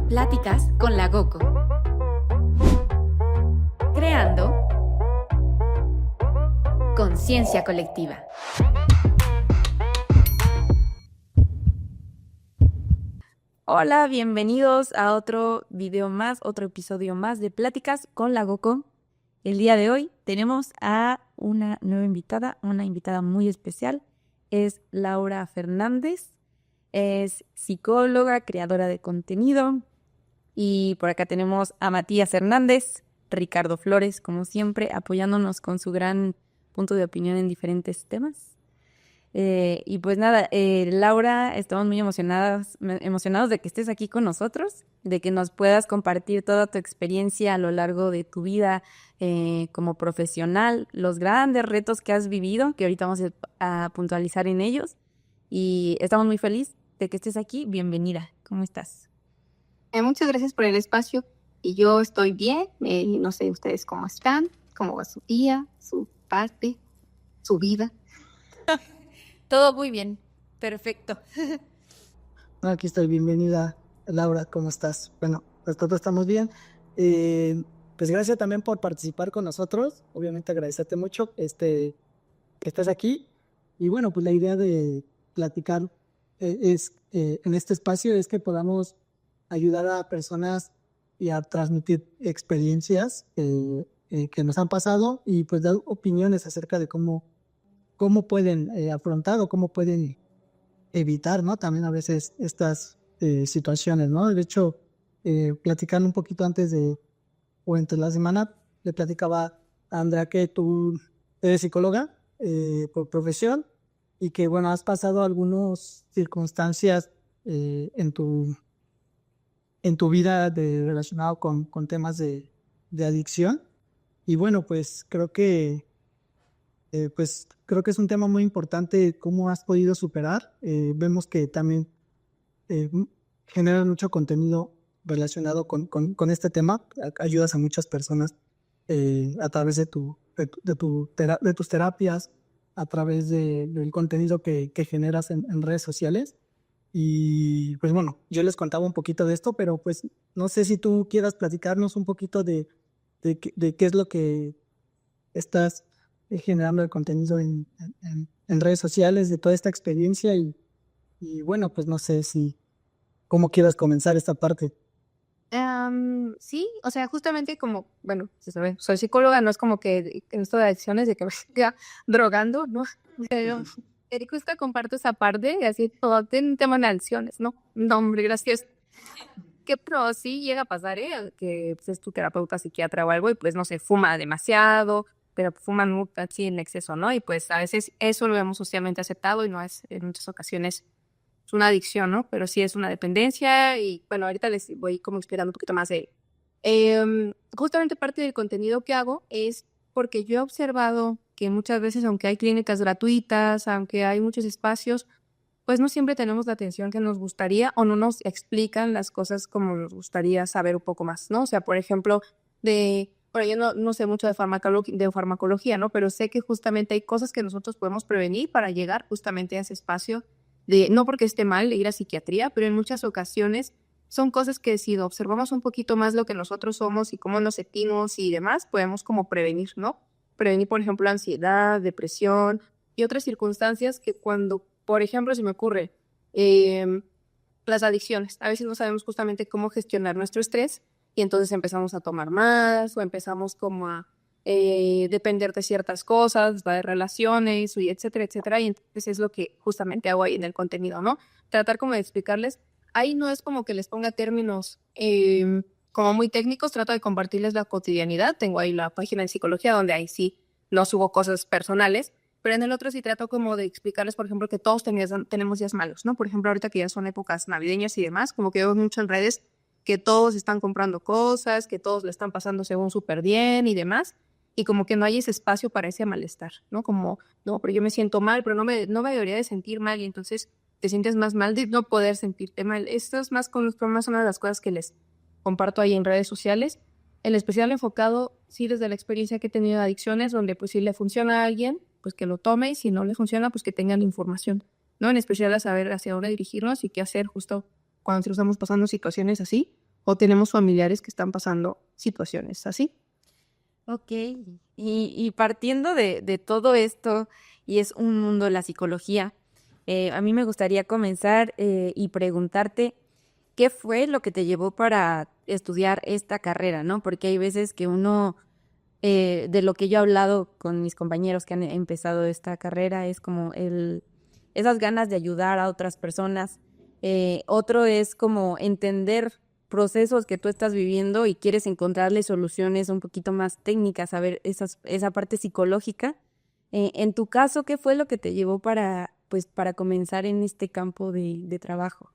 Pláticas con la Goco. Creando conciencia colectiva. Hola, bienvenidos a otro video más, otro episodio más de Pláticas con la Goco. El día de hoy tenemos a una nueva invitada, una invitada muy especial. Es Laura Fernández, es psicóloga, creadora de contenido. Y por acá tenemos a Matías Hernández, Ricardo Flores, como siempre, apoyándonos con su gran punto de opinión en diferentes temas. Y pues nada, Laura, estamos muy emocionados de que estés aquí con nosotros, de que nos puedas compartir toda tu experiencia a lo largo de tu vida como profesional, los grandes retos que has vivido, que ahorita vamos a puntualizar en ellos. Y estamos muy felices de que estés aquí. Bienvenida. ¿Cómo estás? Muchas gracias por el espacio y yo estoy bien. No sé ustedes cómo están, cómo va su día, su parte, su vida. Todo muy bien, perfecto. Aquí estoy, bienvenida Laura, ¿cómo estás? Bueno, pues todos estamos bien. Pues gracias también por participar con nosotros. Obviamente agradecerte mucho que estés aquí. Y bueno, pues la idea de platicar en este espacio es que podamos ayudar a personas y a transmitir experiencias que nos han pasado y pues dar opiniones acerca de cómo pueden afrontar o cómo pueden evitar, ¿no? También a veces estas situaciones, ¿no? De hecho, platicando un poquito o entre la semana, le platicaba a Andrea que tú eres psicóloga por profesión y que, bueno, has pasado algunas circunstancias en tu vida relacionado con temas de adicción. Y bueno, pues creo que es un tema muy importante cómo has podido superar. Vemos que también generas mucho contenido relacionado con este tema. Ayudas a muchas personas a través de tus terapias, a través del contenido que generas en redes sociales. Y pues bueno, yo les contaba un poquito de esto, pero pues no sé si tú quieras platicarnos un poquito de qué es lo que estás generando el contenido en redes sociales, de toda esta experiencia y bueno, pues no sé cómo quieras comenzar esta parte. Sí, o sea, justamente como, bueno, se sabe, soy psicóloga, no es como que en esto de adicciones de que me siga drogando, ¿no? Pero justo comparto esa parte y así todo tiene un tema de adicciones, ¿no? No, hombre, gracias. Pero sí llega a pasar, que pues, es tu terapeuta psiquiatra o algo y pues no sé, fuma demasiado, pero fuman mucho así en exceso, ¿no? Y pues a veces eso lo vemos socialmente aceptado y no es en muchas ocasiones es una adicción, ¿no? Pero sí es una dependencia y bueno, ahorita les voy como explicando un poquito más de... justamente parte del contenido que hago es porque yo he observado que muchas veces, aunque hay clínicas gratuitas, aunque hay muchos espacios, pues no siempre tenemos la atención que nos gustaría o no nos explican las cosas como nos gustaría saber un poco más, ¿no? O sea, por ejemplo, bueno, yo no sé mucho de farmacología, ¿no? Pero sé que justamente hay cosas que nosotros podemos prevenir para llegar justamente a ese espacio no porque esté mal ir a psiquiatría, pero en muchas ocasiones son cosas que si observamos un poquito más lo que nosotros somos y cómo nos sentimos y demás, podemos como prevenir, ¿no? Prevenir, por ejemplo, ansiedad, depresión y otras circunstancias que cuando, por ejemplo, se me ocurre las adicciones. A veces no sabemos justamente cómo gestionar nuestro estrés y entonces empezamos a tomar más o empezamos como a depender de ciertas cosas, de relaciones, y etcétera, etcétera. Y entonces es lo que justamente hago ahí en el contenido, ¿no? Tratar como de explicarles. Ahí no es como que les ponga términos como muy técnicos, trato de compartirles la cotidianidad. Tengo ahí la página de psicología donde ahí sí no subo cosas personales, pero en el otro sí trato como de explicarles, por ejemplo, que todos tenemos días malos, ¿no? Por ejemplo, ahorita que ya son épocas navideñas y demás, como que veo mucho en redes que todos están comprando cosas, que todos le están pasando según súper bien y demás, y como que no hay ese espacio para ese malestar, ¿no? Como, no, pero yo me siento mal, pero no me debería de sentir mal, y entonces te sientes más mal de no poder sentirte mal. Esto es más con los problemas, una de las cosas que les comparto ahí en redes sociales, en especial enfocado, sí, desde la experiencia que he tenido de adicciones, donde pues si le funciona a alguien, pues que lo tome, y si no le funciona, pues que tengan información, ¿no? En especial a saber hacia dónde dirigirnos y qué hacer justo cuando estamos pasando situaciones así, o tenemos familiares que están pasando situaciones así. Ok, y partiendo de todo esto, y es un mundo la psicología, a mí me gustaría comenzar y preguntarte qué fue lo que te llevó para estudiar esta carrera, ¿no? Porque hay veces que uno, de lo que yo he hablado con mis compañeros que han empezado esta carrera, es como esas ganas de ayudar a otras personas. Otro es como entender procesos que tú estás viviendo y quieres encontrarle soluciones un poquito más técnicas, saber esa parte psicológica. En tu caso, ¿qué fue lo que te llevó para comenzar en este campo de trabajo?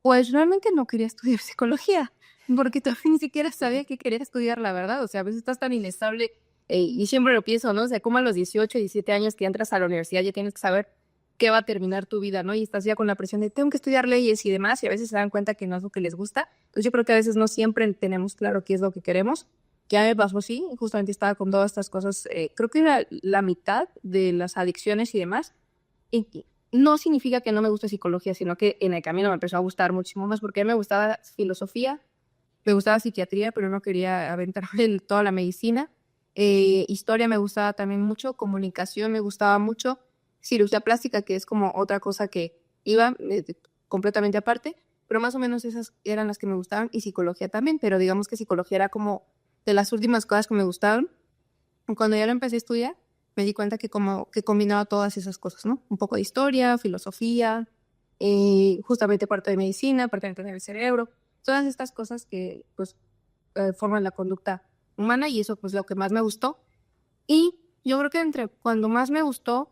Pues realmente no quería estudiar psicología, porque también ni siquiera sabía que quería estudiar, la verdad. O sea, a veces estás tan inestable y siempre lo pienso, ¿no? O sea, como a los 18, 17 años que entras a la universidad ya tienes que saber qué va a terminar tu vida, ¿no? Y estás ya con la presión de tengo que estudiar leyes y demás, y a veces se dan cuenta que no es lo que les gusta. Entonces yo creo que a veces no siempre tenemos claro qué es lo que queremos. Ya me pasó así, justamente estaba con todas estas cosas, creo que era la mitad de las adicciones y demás. Y no significa que no me guste psicología, sino que en el camino me empezó a gustar muchísimo más porque me gustaba filosofía, me gustaba psiquiatría, pero no quería aventarme en toda la medicina. Historia me gustaba también mucho, comunicación me gustaba mucho, cirugía plástica, que es como otra cosa que iba completamente aparte, pero más o menos esas eran las que me gustaban y psicología también, pero digamos que psicología era como de las últimas cosas que me gustaban. Cuando ya lo empecé a estudiar, me di cuenta que como que combinaba todas esas cosas, ¿no? Un poco de historia, filosofía, justamente parte de medicina, parte de entender el cerebro, todas estas cosas que pues forman la conducta humana y eso pues lo que más me gustó. Y yo creo que entre cuando más me gustó,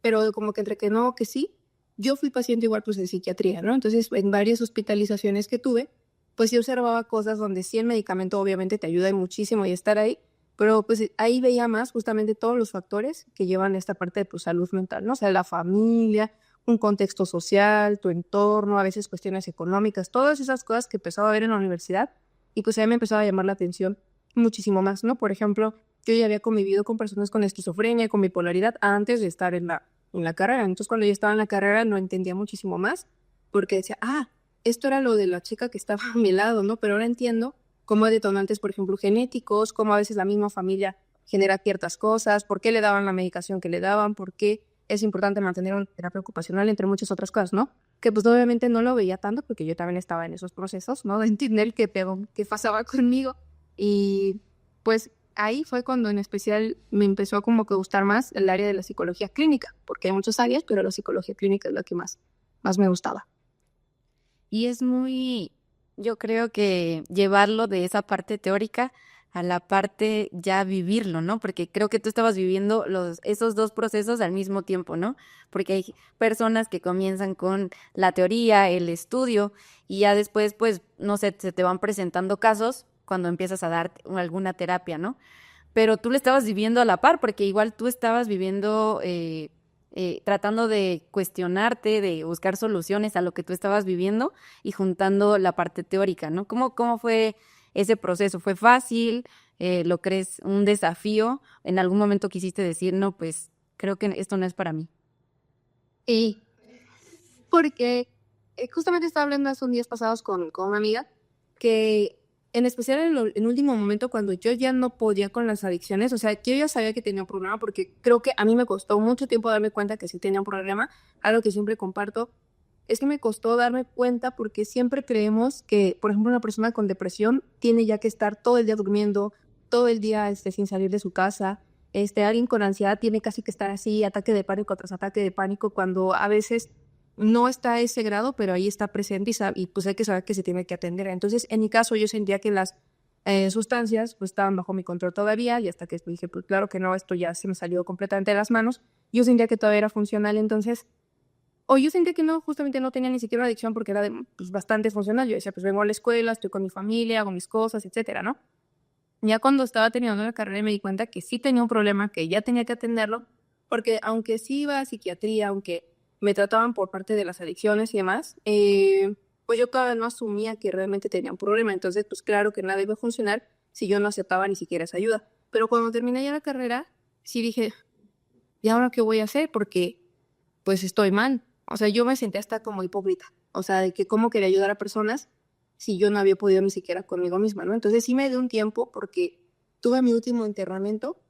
pero como que entre que no, que sí, yo fui paciente igual pues de psiquiatría, ¿no? Entonces en varias hospitalizaciones que tuve, pues sí observaba cosas donde sí el medicamento obviamente te ayuda muchísimo y estar ahí, pero pues ahí veía más justamente todos los factores que llevan esta parte de tu salud mental, ¿no? O sea, la familia, un contexto social, tu entorno, a veces cuestiones económicas, todas esas cosas que empezaba a ver en la universidad y pues ahí me empezaba a llamar la atención muchísimo más, ¿no? Por ejemplo, yo ya había convivido con personas con esquizofrenia, con bipolaridad antes de estar en la carrera. Entonces, cuando yo estaba en la carrera no entendía muchísimo más porque decía, esto era lo de la chica que estaba a mi lado, ¿no? Pero ahora entiendo cómo hay detonantes, por ejemplo, genéticos, cómo a veces la misma familia genera ciertas cosas, por qué le daban la medicación que le daban, por qué es importante mantener una terapia ocupacional, entre muchas otras cosas, ¿no? Que pues obviamente no lo veía tanto porque yo también estaba en esos procesos, ¿no? De entender qué pasaba conmigo. Y pues ahí fue cuando en especial me empezó como que gustar más el área de la psicología clínica, porque hay muchas áreas, pero la psicología clínica es la que más me gustaba. Y es muy, yo creo que llevarlo de esa parte teórica a la parte ya vivirlo, ¿no? Porque creo que tú estabas viviendo esos dos procesos al mismo tiempo, ¿no? Porque hay personas que comienzan con la teoría, el estudio, y ya después, pues, no sé, se te van presentando casos cuando empiezas a dar alguna terapia, ¿no? Pero tú lo estabas viviendo a la par, porque igual tú estabas viviendo, tratando de cuestionarte, de buscar soluciones a lo que tú estabas viviendo y juntando la parte teórica, ¿no? ¿Cómo fue ese proceso? ¿Fue fácil? ¿Lo crees un desafío? ¿En algún momento quisiste decir, no, pues creo que esto no es para mí? Y porque justamente estaba hablando hace unos días pasados con una amiga que en especial en último momento cuando yo ya no podía con las adicciones, o sea, yo ya sabía que tenía un problema porque creo que a mí me costó mucho tiempo darme cuenta que sí tenía un problema, algo que siempre comparto, es que me costó darme cuenta porque siempre creemos que, por ejemplo, una persona con depresión tiene ya que estar todo el día durmiendo, todo el día sin salir de su casa, alguien con ansiedad tiene casi que estar así, ataque de pánico tras ataque de pánico, cuando a veces no está a ese grado, pero ahí está presente y pues hay que saber que se tiene que atender. Entonces, en mi caso, yo sentía que las sustancias pues estaban bajo mi control todavía y hasta que dije, pues claro que no, esto ya se me salió completamente de las manos. Yo sentía que todavía era funcional, entonces, o yo sentía que no, justamente no tenía ni siquiera una adicción porque era pues, bastante funcional. Yo decía, pues vengo a la escuela, estoy con mi familia, hago mis cosas, etcétera, ¿no? Ya cuando estaba terminando la carrera me di cuenta que sí tenía un problema, que ya tenía que atenderlo, porque aunque sí iba a psiquiatría, aunque me trataban por parte de las adicciones y demás, pues yo todavía no asumía que realmente tenía un problema. Entonces, pues claro que nada iba a funcionar si yo no aceptaba ni siquiera esa ayuda. Pero cuando terminé ya la carrera, sí dije, ¿y ahora qué voy a hacer? Porque pues estoy mal. O sea, yo me sentía hasta como hipócrita. O sea, de que cómo quería ayudar a personas si yo no había podido ni siquiera conmigo misma, ¿no? Entonces sí me dio un tiempo porque tuve mi último internamiento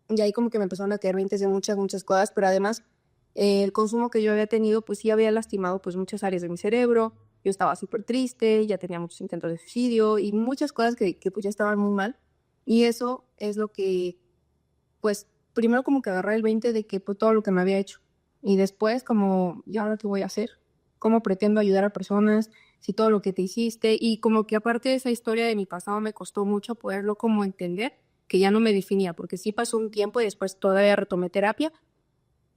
y ahí como que me empezaron a caer 20 de muchas cosas, pero además el consumo que yo había tenido pues sí había lastimado pues muchas áreas de mi cerebro. Yo estaba súper triste, ya tenía muchos intentos de suicidio y muchas cosas que pues ya estaban muy mal. Y eso es lo que, pues, primero como que agarré el 20 de que pues todo lo que me había hecho. Y después como, ¿y ahora qué voy a hacer? ¿Cómo pretendo ayudar a personas? Si todo lo que te hiciste. Y como que aparte de esa historia de mi pasado me costó mucho poderlo como entender, que ya no me definía, porque sí pasó un tiempo y después todavía retomé terapia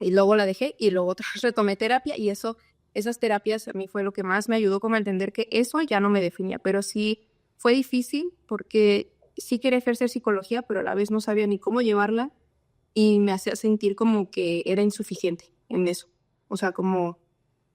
y luego la dejé y luego otra vez retomé terapia y esas terapias a mí fue lo que más me ayudó como a entender que eso ya no me definía, pero sí fue difícil porque sí quería ejercer psicología, pero a la vez no sabía ni cómo llevarla y me hacía sentir como que era insuficiente en eso. O sea, como,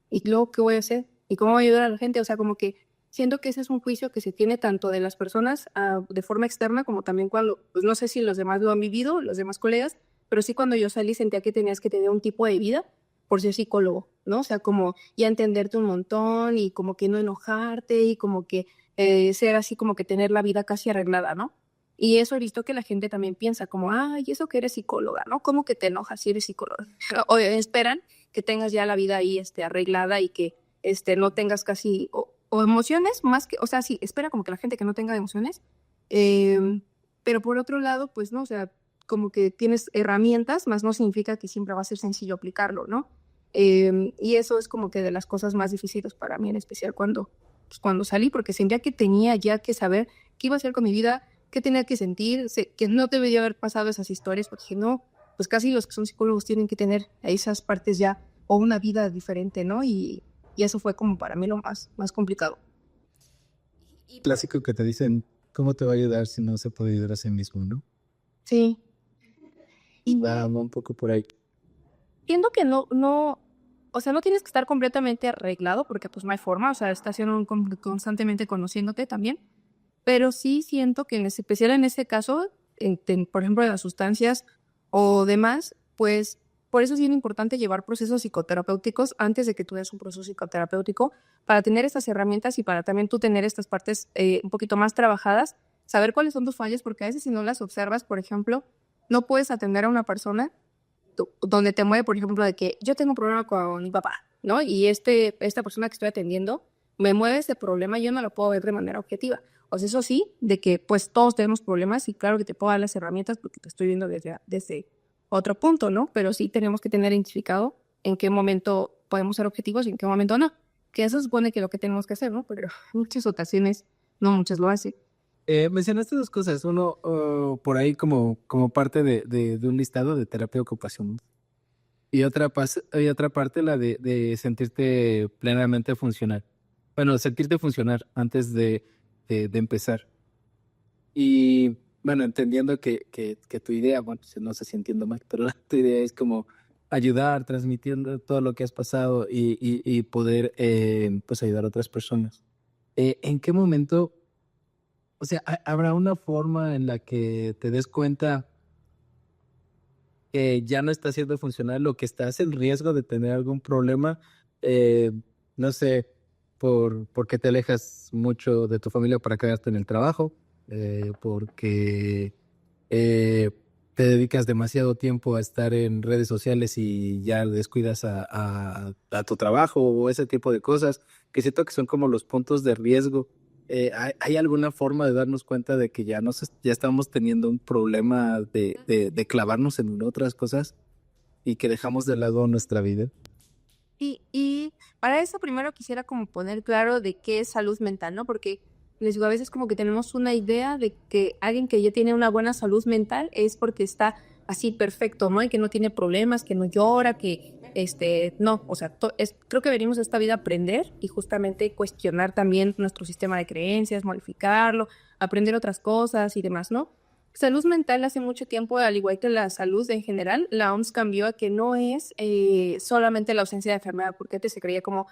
¿y luego qué voy a hacer? ¿Y cómo voy a ayudar a la gente? O sea, como que siento que ese es un juicio que se tiene tanto de las personas de forma externa como también cuando, pues no sé si los demás lo han vivido, los demás colegas, pero sí cuando yo salí sentía que tenías que tener un tipo de vida por ser psicólogo, ¿no? O sea, como ya entenderte un montón y como que no enojarte y como que ser así como que tener la vida casi arreglada, ¿no? Y eso he visto que la gente también piensa como, ay, eso que eres psicóloga, ¿no? ¿Cómo que te enojas si eres psicóloga? O esperan que tengas ya la vida ahí arreglada y que no tengas casi, o emociones más que, o sea, sí, espera como que la gente que no tenga emociones, pero por otro lado, pues no, o sea, como que tienes herramientas, más no significa que siempre va a ser sencillo aplicarlo, ¿no? Y eso es como que de las cosas más difíciles para mí, en especial cuando salí, porque sentía que tenía ya que saber qué iba a hacer con mi vida, qué tenía que sentir, que no debería haber pasado esas historias, porque dije, no, pues casi los que son psicólogos tienen que tener esas partes ya, o una vida diferente, ¿no? Y eso fue como para mí lo más complicado. Clásico que te dicen, ¿cómo te va a ayudar si no se puede ayudar a sí mismo, no? Sí. Y Va un poco por ahí. siento que no, o sea, no tienes que estar completamente arreglado porque pues no hay forma, o sea, estás constantemente conociéndote también, pero sí siento que en especial en ese caso, por ejemplo, de las sustancias o demás, pues por eso es bien importante llevar procesos psicoterapéuticos antes de que tú des un proceso psicoterapéutico para tener estas herramientas y para también tú tener estas partes un poquito más trabajadas, saber cuáles son tus fallas, porque a veces si no las observas, por ejemplo, no puedes atender a una persona donde te mueve, por ejemplo, de que yo tengo un problema con mi papá, ¿no? Y esta persona que estoy atendiendo me mueve ese problema y yo no lo puedo ver de manera objetiva. O sea, eso sí, de que pues todos tenemos problemas y claro que te puedo dar las herramientas porque te estoy viendo desde otro punto, ¿no? Pero sí tenemos que tener identificado en qué momento podemos ser objetivos y en qué momento no. Que eso supone que lo que tenemos que hacer, ¿no? Pero en muchas ocasiones no muchas lo hacen. Mencionaste dos cosas. Uno, por ahí como parte de un listado de terapia ocupacional. Y otra parte, la de sentirte plenamente funcional. Bueno, sentirte funcionar antes de empezar. Y bueno, entendiendo que tu idea, bueno, no sé si entiendo mal, pero tu idea es como ayudar, transmitiendo todo lo que has pasado y poder pues ayudar a otras personas. ¿En qué momento, o sea, habrá una forma en la que te des cuenta que ya no está siendo funcional o que estás en riesgo de tener algún problema? No sé, porque te alejas mucho de tu familia para quedarte en el trabajo, porque te dedicas demasiado tiempo a estar en redes sociales y ya descuidas a tu trabajo o ese tipo de cosas, que siento que son como los puntos de riesgo. ¿Hay alguna forma de darnos cuenta de que ya estamos teniendo un problema de clavarnos en otras cosas y que dejamos de lado nuestra vida? Y para eso primero quisiera como poner claro de qué es salud mental, ¿no? Porque les digo, a veces como que tenemos una idea de que alguien que ya tiene una buena salud mental es porque está así perfecto, ¿no? Y que no tiene problemas, que no llora, que no, o sea, creo que venimos a esta vida a aprender y justamente cuestionar también nuestro sistema de creencias, modificarlo, aprender otras cosas y demás, ¿no? Salud mental hace mucho tiempo, al igual que la salud en general, la OMS cambió a que no es solamente la ausencia de enfermedad, porque antes se creía como,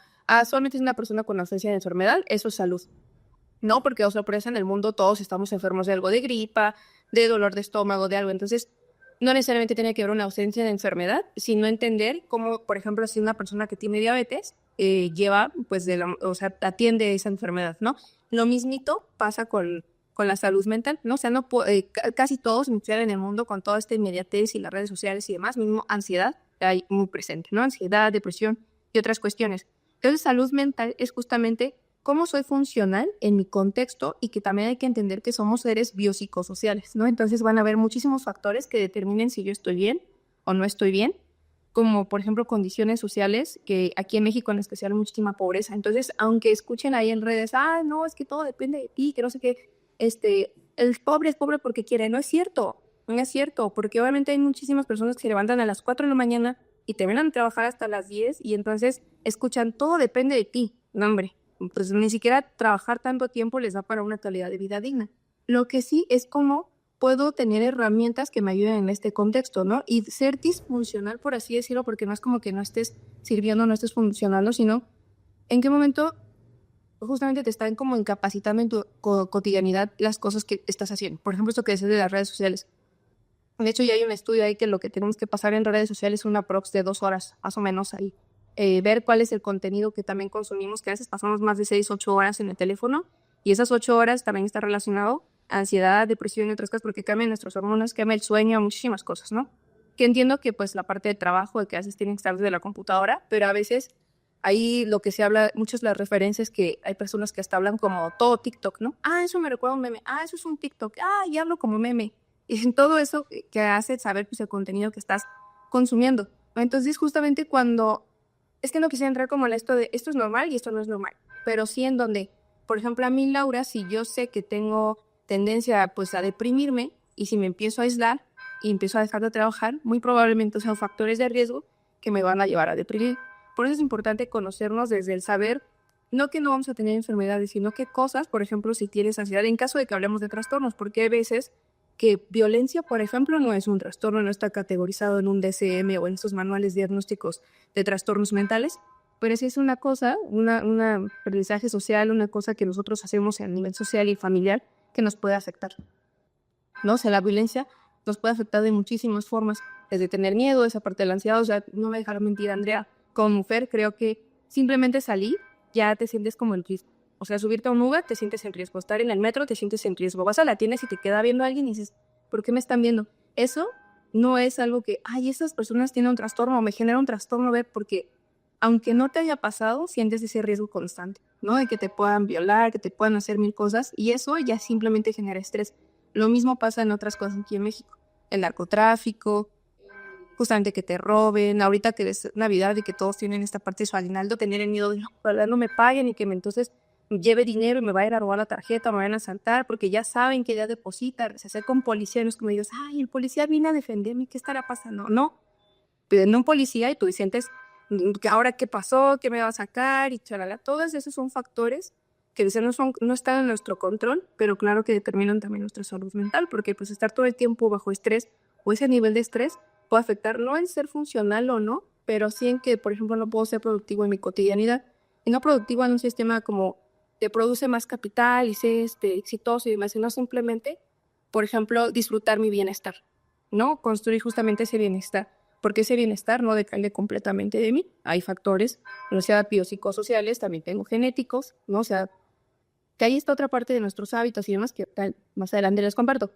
solamente es una persona con ausencia de enfermedad, eso es salud. No, porque, o sorpresa, en el mundo todos estamos enfermos de algo, de gripa, de dolor de estómago, de algo. Entonces, no necesariamente tiene que haber una ausencia de enfermedad, sino entender cómo, por ejemplo, si una persona que tiene diabetes lleva, pues, o sea, atiende esa enfermedad, ¿no? Lo mismito pasa con la salud mental, ¿no? O sea, casi todos, en especial en el mundo, con toda esta inmediatez y las redes sociales y demás, mismo ansiedad hay muy presente, ¿no? Ansiedad, depresión y otras cuestiones. Entonces, salud mental es justamente cómo soy funcional en mi contexto y que también hay que entender que somos seres biopsicosociales, ¿no? Entonces van a haber muchísimos factores que determinen si yo estoy bien o no estoy bien, como por ejemplo condiciones sociales, que aquí en México en especial muchísima pobreza. Entonces, aunque escuchen ahí en redes, no, es que todo depende de ti, que no sé qué, el pobre es pobre porque quiere, no es cierto, porque obviamente hay muchísimas personas que se levantan a las 4 de la mañana y terminan de trabajar hasta las 10 y entonces escuchan, todo depende de ti, no hombre, pues ni siquiera trabajar tanto tiempo les da para una calidad de vida digna. Lo que sí es cómo puedo tener herramientas que me ayuden en este contexto, ¿no? Y ser disfuncional, por así decirlo, porque no es como que no estés sirviendo, no estés funcionando, sino en qué momento justamente te están como incapacitando en tu cotidianidad las cosas que estás haciendo. Por ejemplo, esto que dices de las redes sociales. De hecho, ya hay un estudio ahí que lo que tenemos que pasar en redes sociales es una prox de 2 horas, más o menos ahí. Ver cuál es el contenido que también consumimos, que a veces pasamos más de 6, 8 horas en el teléfono, y esas 8 horas también está relacionado a ansiedad, depresión y otras cosas, porque cambian nuestras hormonas, cambia el sueño, muchísimas cosas, ¿no? Que entiendo que pues la parte de trabajo, de que a veces tienen que estar desde la computadora, pero a veces ahí lo que se habla, muchas de las referencias que hay personas que hasta hablan como todo TikTok, ¿no? Eso me recuerda a un meme, eso es un TikTok, y hablo como meme. Y en todo eso que hace saber pues el contenido que estás consumiendo. Entonces justamente cuando, es que no quisiera entrar como en esto de esto es normal y esto no es normal, pero sí en donde, por ejemplo, a mí, Laura, si yo sé que tengo tendencia pues a deprimirme y si me empiezo a aislar y empiezo a dejar de trabajar, muy probablemente son factores de riesgo que me van a llevar a deprimir. Por eso es importante conocernos desde el saber, no que no vamos a tener enfermedades, sino qué cosas, por ejemplo, si tienes ansiedad, en caso de que hablemos de trastornos, porque hay veces que violencia, por ejemplo, no es un trastorno, no está categorizado en un DSM o en estos manuales diagnósticos de trastornos mentales, pero sí es una cosa, un aprendizaje social, una cosa que nosotros hacemos a nivel social y familiar que nos puede afectar, ¿no? O sea, la violencia nos puede afectar de muchísimas formas, desde tener miedo, esa parte de la ansiedad, o sea, no me dejaron mentir, Andrea, como mujer creo que simplemente salir ya te sientes como en riesgo. O sea, subirte a un Uber te sientes en riesgo, estar en el metro te sientes en riesgo, vas a la tienda y si te queda viendo a alguien y dices, ¿por qué me están viendo? Eso no es algo que, esas personas tienen un trastorno o me genera un trastorno, porque aunque no te haya pasado, sientes ese riesgo constante, ¿no? De que te puedan violar, que te puedan hacer mil cosas y eso ya simplemente genera estrés. Lo mismo pasa en otras cosas aquí en México, el narcotráfico, justamente que te roben, ahorita que es Navidad y que todos tienen esta parte de su aguinaldo, tener el miedo de ojalá no me paguen y que entonces lleve dinero y me vayan a robar la tarjeta, me vayan a asaltar, porque ya saben que ya depositan, se acerca un policía y no es como ellos, el policía viene a defenderme, ¿qué estará pasando? No, piden un policía y tú sientes, ¿ahora qué pasó? ¿Qué me va a sacar? Y chalala, todos esos son factores que no están en nuestro control, pero claro que determinan también nuestra salud mental, porque pues estar todo el tiempo bajo estrés o ese nivel de estrés puede afectar no en ser funcional o no, pero sí en que, por ejemplo, no puedo ser productivo en mi cotidianidad. Y no productivo en un sistema como te produce más capital y ser exitoso y demás, sino simplemente, por ejemplo, disfrutar mi bienestar, ¿no? Construir justamente ese bienestar, porque ese bienestar no depende completamente de mí. Hay factores, no sea biopsicosociales, también tengo genéticos, ¿no? O sea, que ahí está otra parte de nuestros hábitos y demás que más adelante les comparto.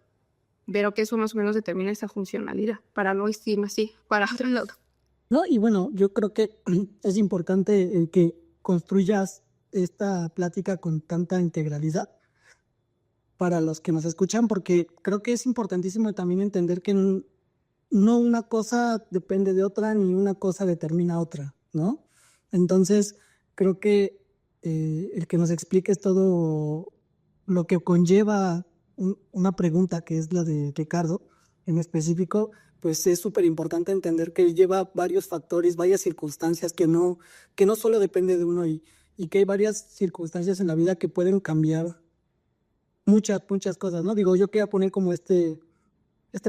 Pero que eso más o menos determina esa funcionalidad, para no irme así, para otro lado. No, y bueno, yo creo que es importante que construyas esta plática con tanta integralidad para los que nos escuchan, porque creo que es importantísimo también entender que no una cosa depende de otra, ni una cosa determina otra, ¿no? Entonces, creo que el que nos expliques todo lo que conlleva una pregunta que es la de Ricardo en específico, pues es súper importante entender que lleva varios factores, varias circunstancias que no solo depende de uno y que hay varias circunstancias en la vida que pueden cambiar muchas cosas, ¿no? Digo, yo quería poner como este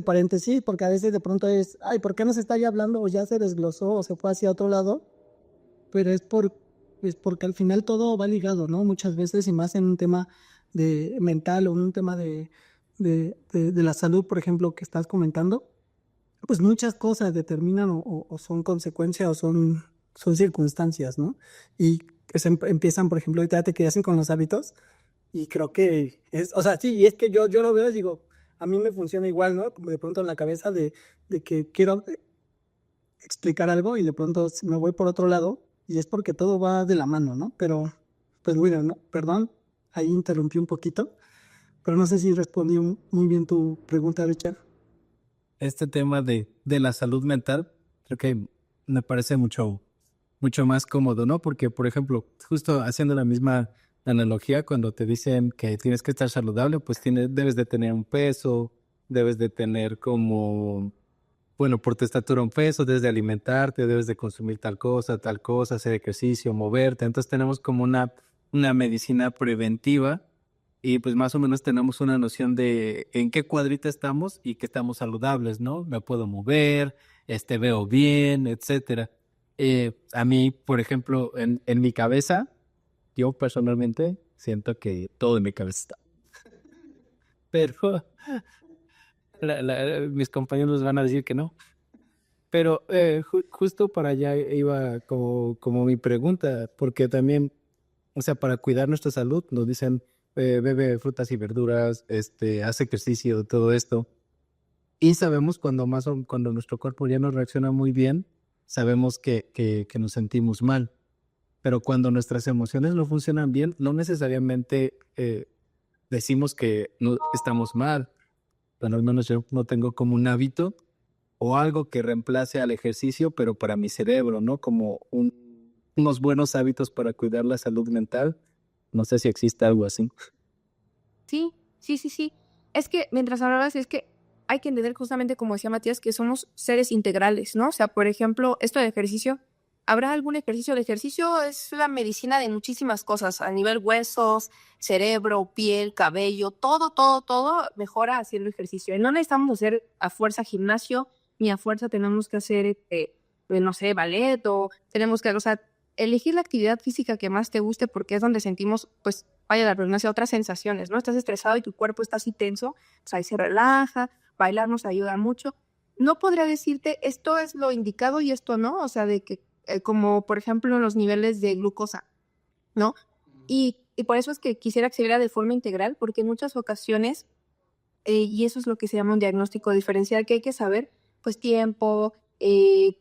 paréntesis, porque a veces de pronto es, ¿por qué no se está ya hablando? O ya se desglosó o se fue hacia otro lado, pero es porque al final todo va ligado, ¿no? Muchas veces, y más en un tema de mental o en un tema de la salud, por ejemplo, que estás comentando, pues muchas cosas determinan o son consecuencia o son son circunstancias, ¿no? Y que empiezan, por ejemplo, ahorita te crecen con los hábitos y creo que es, o sea, sí, y es que yo lo veo y digo, a mí me funciona igual, ¿no? Como de pronto en la cabeza de que quiero explicar algo y de pronto me voy por otro lado y es porque todo va de la mano, ¿no? Pero, pues bueno, ¿no? Perdón, ahí interrumpí un poquito, pero no sé si respondí muy bien tu pregunta, Richard. Este tema de la salud mental, creo que me parece mucho más cómodo, ¿no? Porque, por ejemplo, justo haciendo la misma analogía, cuando te dicen que tienes que estar saludable, pues debes de tener un peso, debes de tener como, bueno, por tu estatura un peso, debes de alimentarte, debes de consumir tal cosa, hacer ejercicio, moverte. Entonces tenemos como una medicina preventiva y pues más o menos tenemos una noción de en qué cuadrita estamos y que estamos saludables, ¿no? Me puedo mover, veo bien, etcétera. A mí, por ejemplo, en mi cabeza, yo personalmente siento que todo en mi cabeza está. Pero mis compañeros van a decir que no. Pero justo para allá iba como mi pregunta, porque también, o sea, para cuidar nuestra salud nos dicen, bebe frutas y verduras, hace ejercicio, todo esto. Y sabemos cuando nuestro cuerpo ya no reacciona muy bien, sabemos que nos sentimos mal. Pero cuando nuestras emociones no funcionan bien, no necesariamente decimos que no estamos mal. Bueno, al menos yo no tengo como un hábito o algo que reemplace al ejercicio, pero para mi cerebro, ¿no? Como unos buenos hábitos para cuidar la salud mental. No sé si existe algo así. Sí, sí, sí, sí. Es que mientras hablabas, es que hay que entender justamente, como decía Matías, que somos seres integrales, ¿no? O sea, por ejemplo, esto de ejercicio, ¿habrá algún ejercicio? El ejercicio es la medicina de muchísimas cosas, a nivel huesos, cerebro, piel, cabello, todo mejora haciendo ejercicio. Y no necesitamos hacer a fuerza gimnasio, ni a fuerza tenemos que hacer, no sé, ballet, o tenemos que, o sea, elegir la actividad física que más te guste porque es donde sentimos, pues, vaya la redundancia, otras sensaciones, ¿no? Estás estresado y tu cuerpo está así tenso, pues ahí se relaja, bailar nos ayuda mucho. No podría decirte esto es lo indicado y esto no, o sea, de que como por ejemplo los niveles de glucosa, ¿no? Y por eso es que quisiera acceder de forma integral, porque en muchas ocasiones, y eso es lo que se llama un diagnóstico diferencial, que hay que saber, pues tiempo, el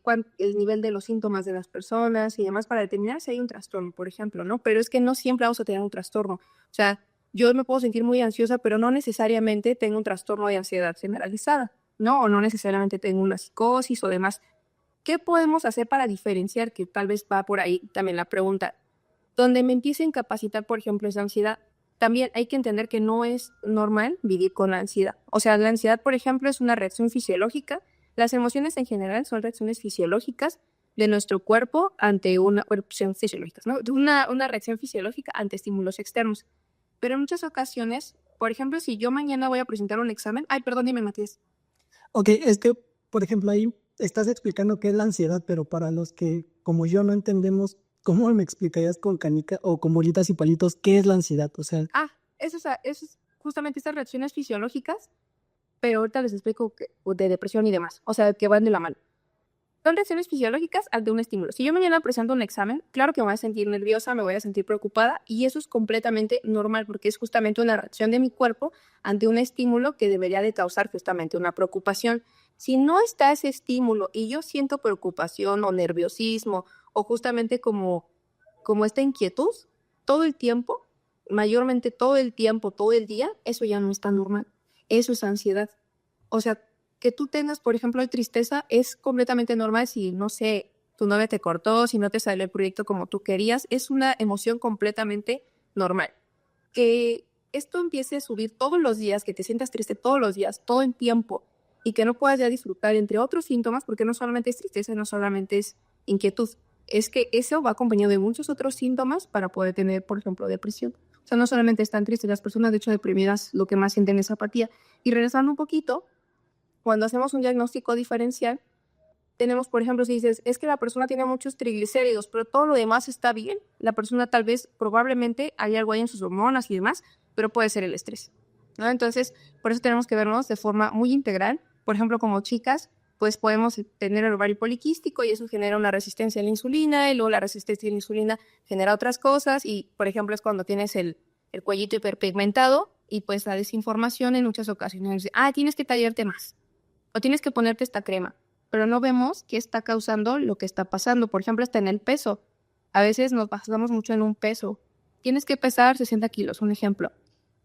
nivel de los síntomas de las personas y demás para determinar si hay un trastorno, por ejemplo, ¿no? Pero es que no siempre vamos a tener un trastorno. O sea, yo me puedo sentir muy ansiosa, pero no necesariamente tengo un trastorno de ansiedad generalizada, ¿no? O no necesariamente tengo una psicosis o demás. ¿Qué podemos hacer para diferenciar? Que tal vez va por ahí también la pregunta. Donde me empiece a incapacitar, por ejemplo, esa ansiedad, también hay que entender que no es normal vivir con la ansiedad. O sea, la ansiedad, por ejemplo, es una reacción fisiológica. Las emociones en general son reacciones fisiológicas de nuestro cuerpo ante fisiológicas, ¿no? Una reacción fisiológica ante estímulos externos. Pero en muchas ocasiones, por ejemplo, si yo mañana voy a presentar un examen, ay, perdón, dime, Matías. Ok, por ejemplo, ahí estás explicando qué es la ansiedad, pero para los que, como yo, no entendemos, ¿cómo me explicarías con canica o con bolitas y palitos qué es la ansiedad? O sea, Eso es justamente estas reacciones fisiológicas, pero ahorita les explico de depresión y demás, o sea, que van de la mano. Son reacciones fisiológicas ante un estímulo. Si yo mañana presento un examen, claro que me voy a sentir nerviosa, me voy a sentir preocupada, y eso es completamente normal porque es justamente una reacción de mi cuerpo ante un estímulo que debería de causar justamente una preocupación. Si no está ese estímulo y yo siento preocupación o nerviosismo o justamente como esta inquietud todo el tiempo, mayormente todo el tiempo, todo el día, eso ya no está normal. Eso es ansiedad. O sea, que tú tengas, por ejemplo, de tristeza es completamente normal si, no sé, tu novia te cortó, si no te salió el proyecto como tú querías, es una emoción completamente normal. Que esto empiece a subir todos los días, que te sientas triste todos los días, todo el tiempo, y que no puedas ya disfrutar entre otros síntomas, porque no solamente es tristeza, no solamente es inquietud, es que eso va acompañado de muchos otros síntomas para poder tener, por ejemplo, depresión. O sea, no solamente están tristes, las personas de hecho deprimidas lo que más sienten es apatía. Y regresando un poquito, cuando hacemos un diagnóstico diferencial, tenemos, por ejemplo, si dices, es que la persona tiene muchos triglicéridos, pero todo lo demás está bien, la persona tal vez, probablemente, hay algo ahí en sus hormonas y demás, pero puede ser el estrés, ¿no? Entonces, por eso tenemos que vernos de forma muy integral. Por ejemplo, como chicas, pues podemos tener el ovario poliquístico y eso genera una resistencia a la insulina y luego la resistencia a la insulina genera otras cosas y, por ejemplo, es cuando tienes el cuellito hiperpigmentado y pues la desinformación en muchas ocasiones dice, tienes que tallarte más o tienes que ponerte esta crema, pero no vemos qué está causando lo que está pasando. Por ejemplo, hasta en el peso. A veces nos basamos mucho en un peso. Tienes que pesar 60 kilos, un ejemplo.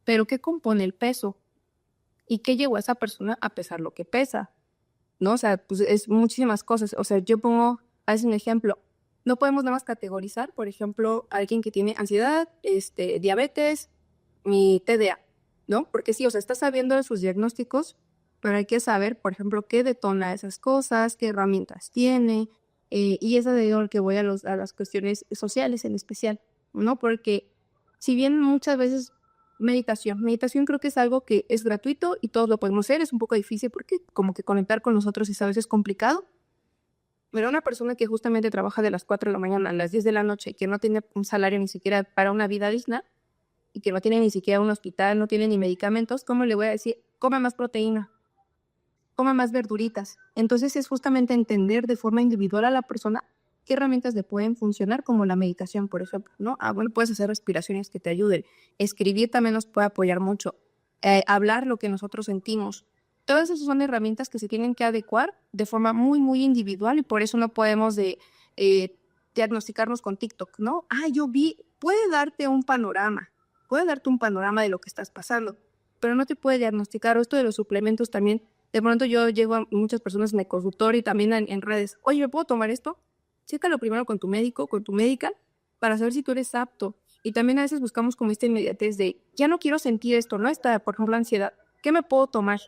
Pero ¿qué compone el peso? ¿Y qué llevó a esa persona a pesar lo que pesa? ¿No? O sea, pues es muchísimas cosas. O sea, yo pongo, a veces un ejemplo. No podemos nada más categorizar, por ejemplo, a alguien que tiene ansiedad, diabetes y TDA, ¿no? Porque sí, o sea, estás sabiendo de sus diagnósticos, pero hay que saber, por ejemplo, qué detona esas cosas, qué herramientas tiene, y es de lo que voy a las cuestiones sociales en especial, ¿no? Porque si bien muchas veces meditación creo que es algo que es gratuito y todos lo podemos hacer, es un poco difícil porque como que conectar con nosotros es a veces complicado, pero una persona que justamente trabaja de las 4 de la mañana a las 10 de la noche, que no tiene un salario ni siquiera para una vida digna y que no tiene ni siquiera un hospital, no tiene ni medicamentos, ¿cómo le voy a decir? Come más proteína, come más verduritas. Entonces es justamente entender de forma individual a la persona qué herramientas le pueden funcionar, como la meditación, por ejemplo, ¿no? Bueno, puedes hacer respiraciones que te ayuden. Escribir también nos puede apoyar mucho. Hablar lo que nosotros sentimos. Todas esas son herramientas que se tienen que adecuar de forma muy, muy individual y por eso no podemos diagnosticarnos con TikTok, ¿no? Yo vi, puede darte un panorama de lo que estás pasando, pero no te puede diagnosticar. O esto de los suplementos también, de pronto yo llego a muchas personas en el consultorio y también en redes, oye, ¿me puedo tomar esto? Chécalo primero con tu médico, con tu médica, para saber si tú eres apto. Y también a veces buscamos como esta inmediatez de, ya no quiero sentir esto, ¿no? Esta, por ejemplo, ansiedad. ¿Qué me puedo tomar?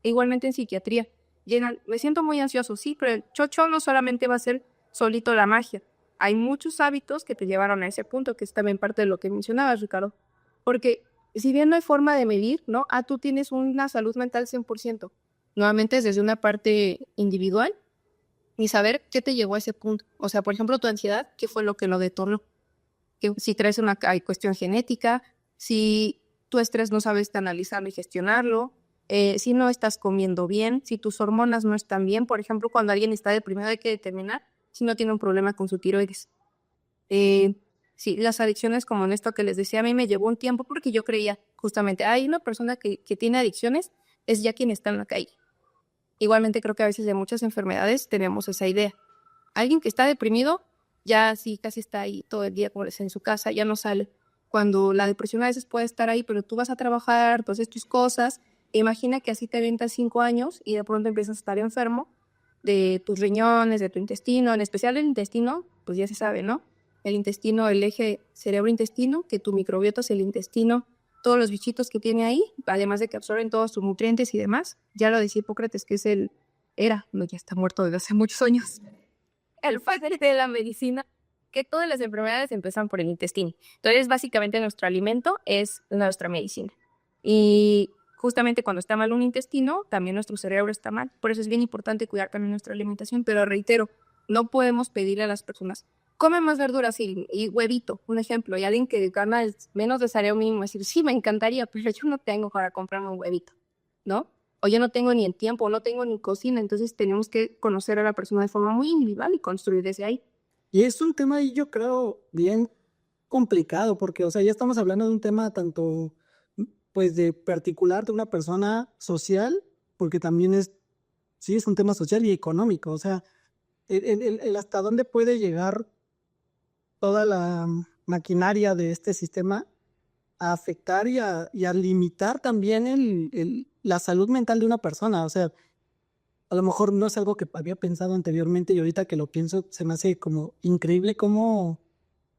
Igualmente en psiquiatría. Llegan, me siento muy ansioso, sí, pero el chocho no solamente va a ser solito la magia. Hay muchos hábitos que te llevaron a ese punto, que es también parte de lo que mencionabas, Ricardo. Porque si bien no hay forma de medir, ¿no? Tú tienes una salud mental 100%. Nuevamente es desde una parte individual y saber qué te llevó a ese punto. O sea, por ejemplo, tu ansiedad, ¿qué fue lo que lo detonó? Que si traes una cuestión genética, si tu estrés no sabes analizarlo y gestionarlo, si no estás comiendo bien, si tus hormonas no están bien. Por ejemplo, cuando alguien está deprimido hay que determinar si no tiene un problema con su tiroides. Sí, las adicciones, como en esto que les decía, a mí me llevó un tiempo porque yo creía justamente, hay una persona que tiene adicciones, es ya quien está en la calle. Igualmente creo que a veces de muchas enfermedades tenemos esa idea. Alguien que está deprimido, ya sí casi está ahí todo el día como en su casa, ya no sale. Cuando la depresión a veces puede estar ahí, pero tú vas a trabajar, tú haces tus cosas. Imagina que así te avientas 5 años y de pronto empiezas a estar enfermo de tus riñones, de tu intestino, en especial el intestino, pues ya se sabe, ¿no? El intestino, el eje cerebro-intestino, que tu microbiota es el intestino, todos los bichitos que tiene ahí, además de que absorben todos sus nutrientes y demás. Ya lo decía Hipócrates, que es no, ya está muerto desde hace muchos años, el padre de la medicina, que todas las enfermedades empiezan por el intestino. Entonces, básicamente nuestro alimento es nuestra medicina. Y justamente cuando está mal un intestino, también nuestro cerebro está mal. Por eso es bien importante cuidar también nuestra alimentación. Pero reitero, no podemos pedirle a las personas, come más verduras y huevito, un ejemplo. Y alguien que gana menos de salario mínimo, decir, sí, me encantaría, pero yo no tengo para comprarme un huevito, ¿no? O yo no tengo ni el tiempo, o no tengo ni cocina. Entonces tenemos que conocer a la persona de forma muy individual y construir desde ahí. Y es un tema ahí, yo creo, bien complicado, porque, o sea, ya estamos hablando de un tema tanto, pues, de particular de una persona social, porque también sí, es un tema social y económico, o sea, el hasta dónde puede llegar toda la maquinaria de este sistema a afectar y a limitar también la salud mental de una persona, o sea, a lo mejor no es algo que había pensado anteriormente y ahorita que lo pienso se me hace como increíble cómo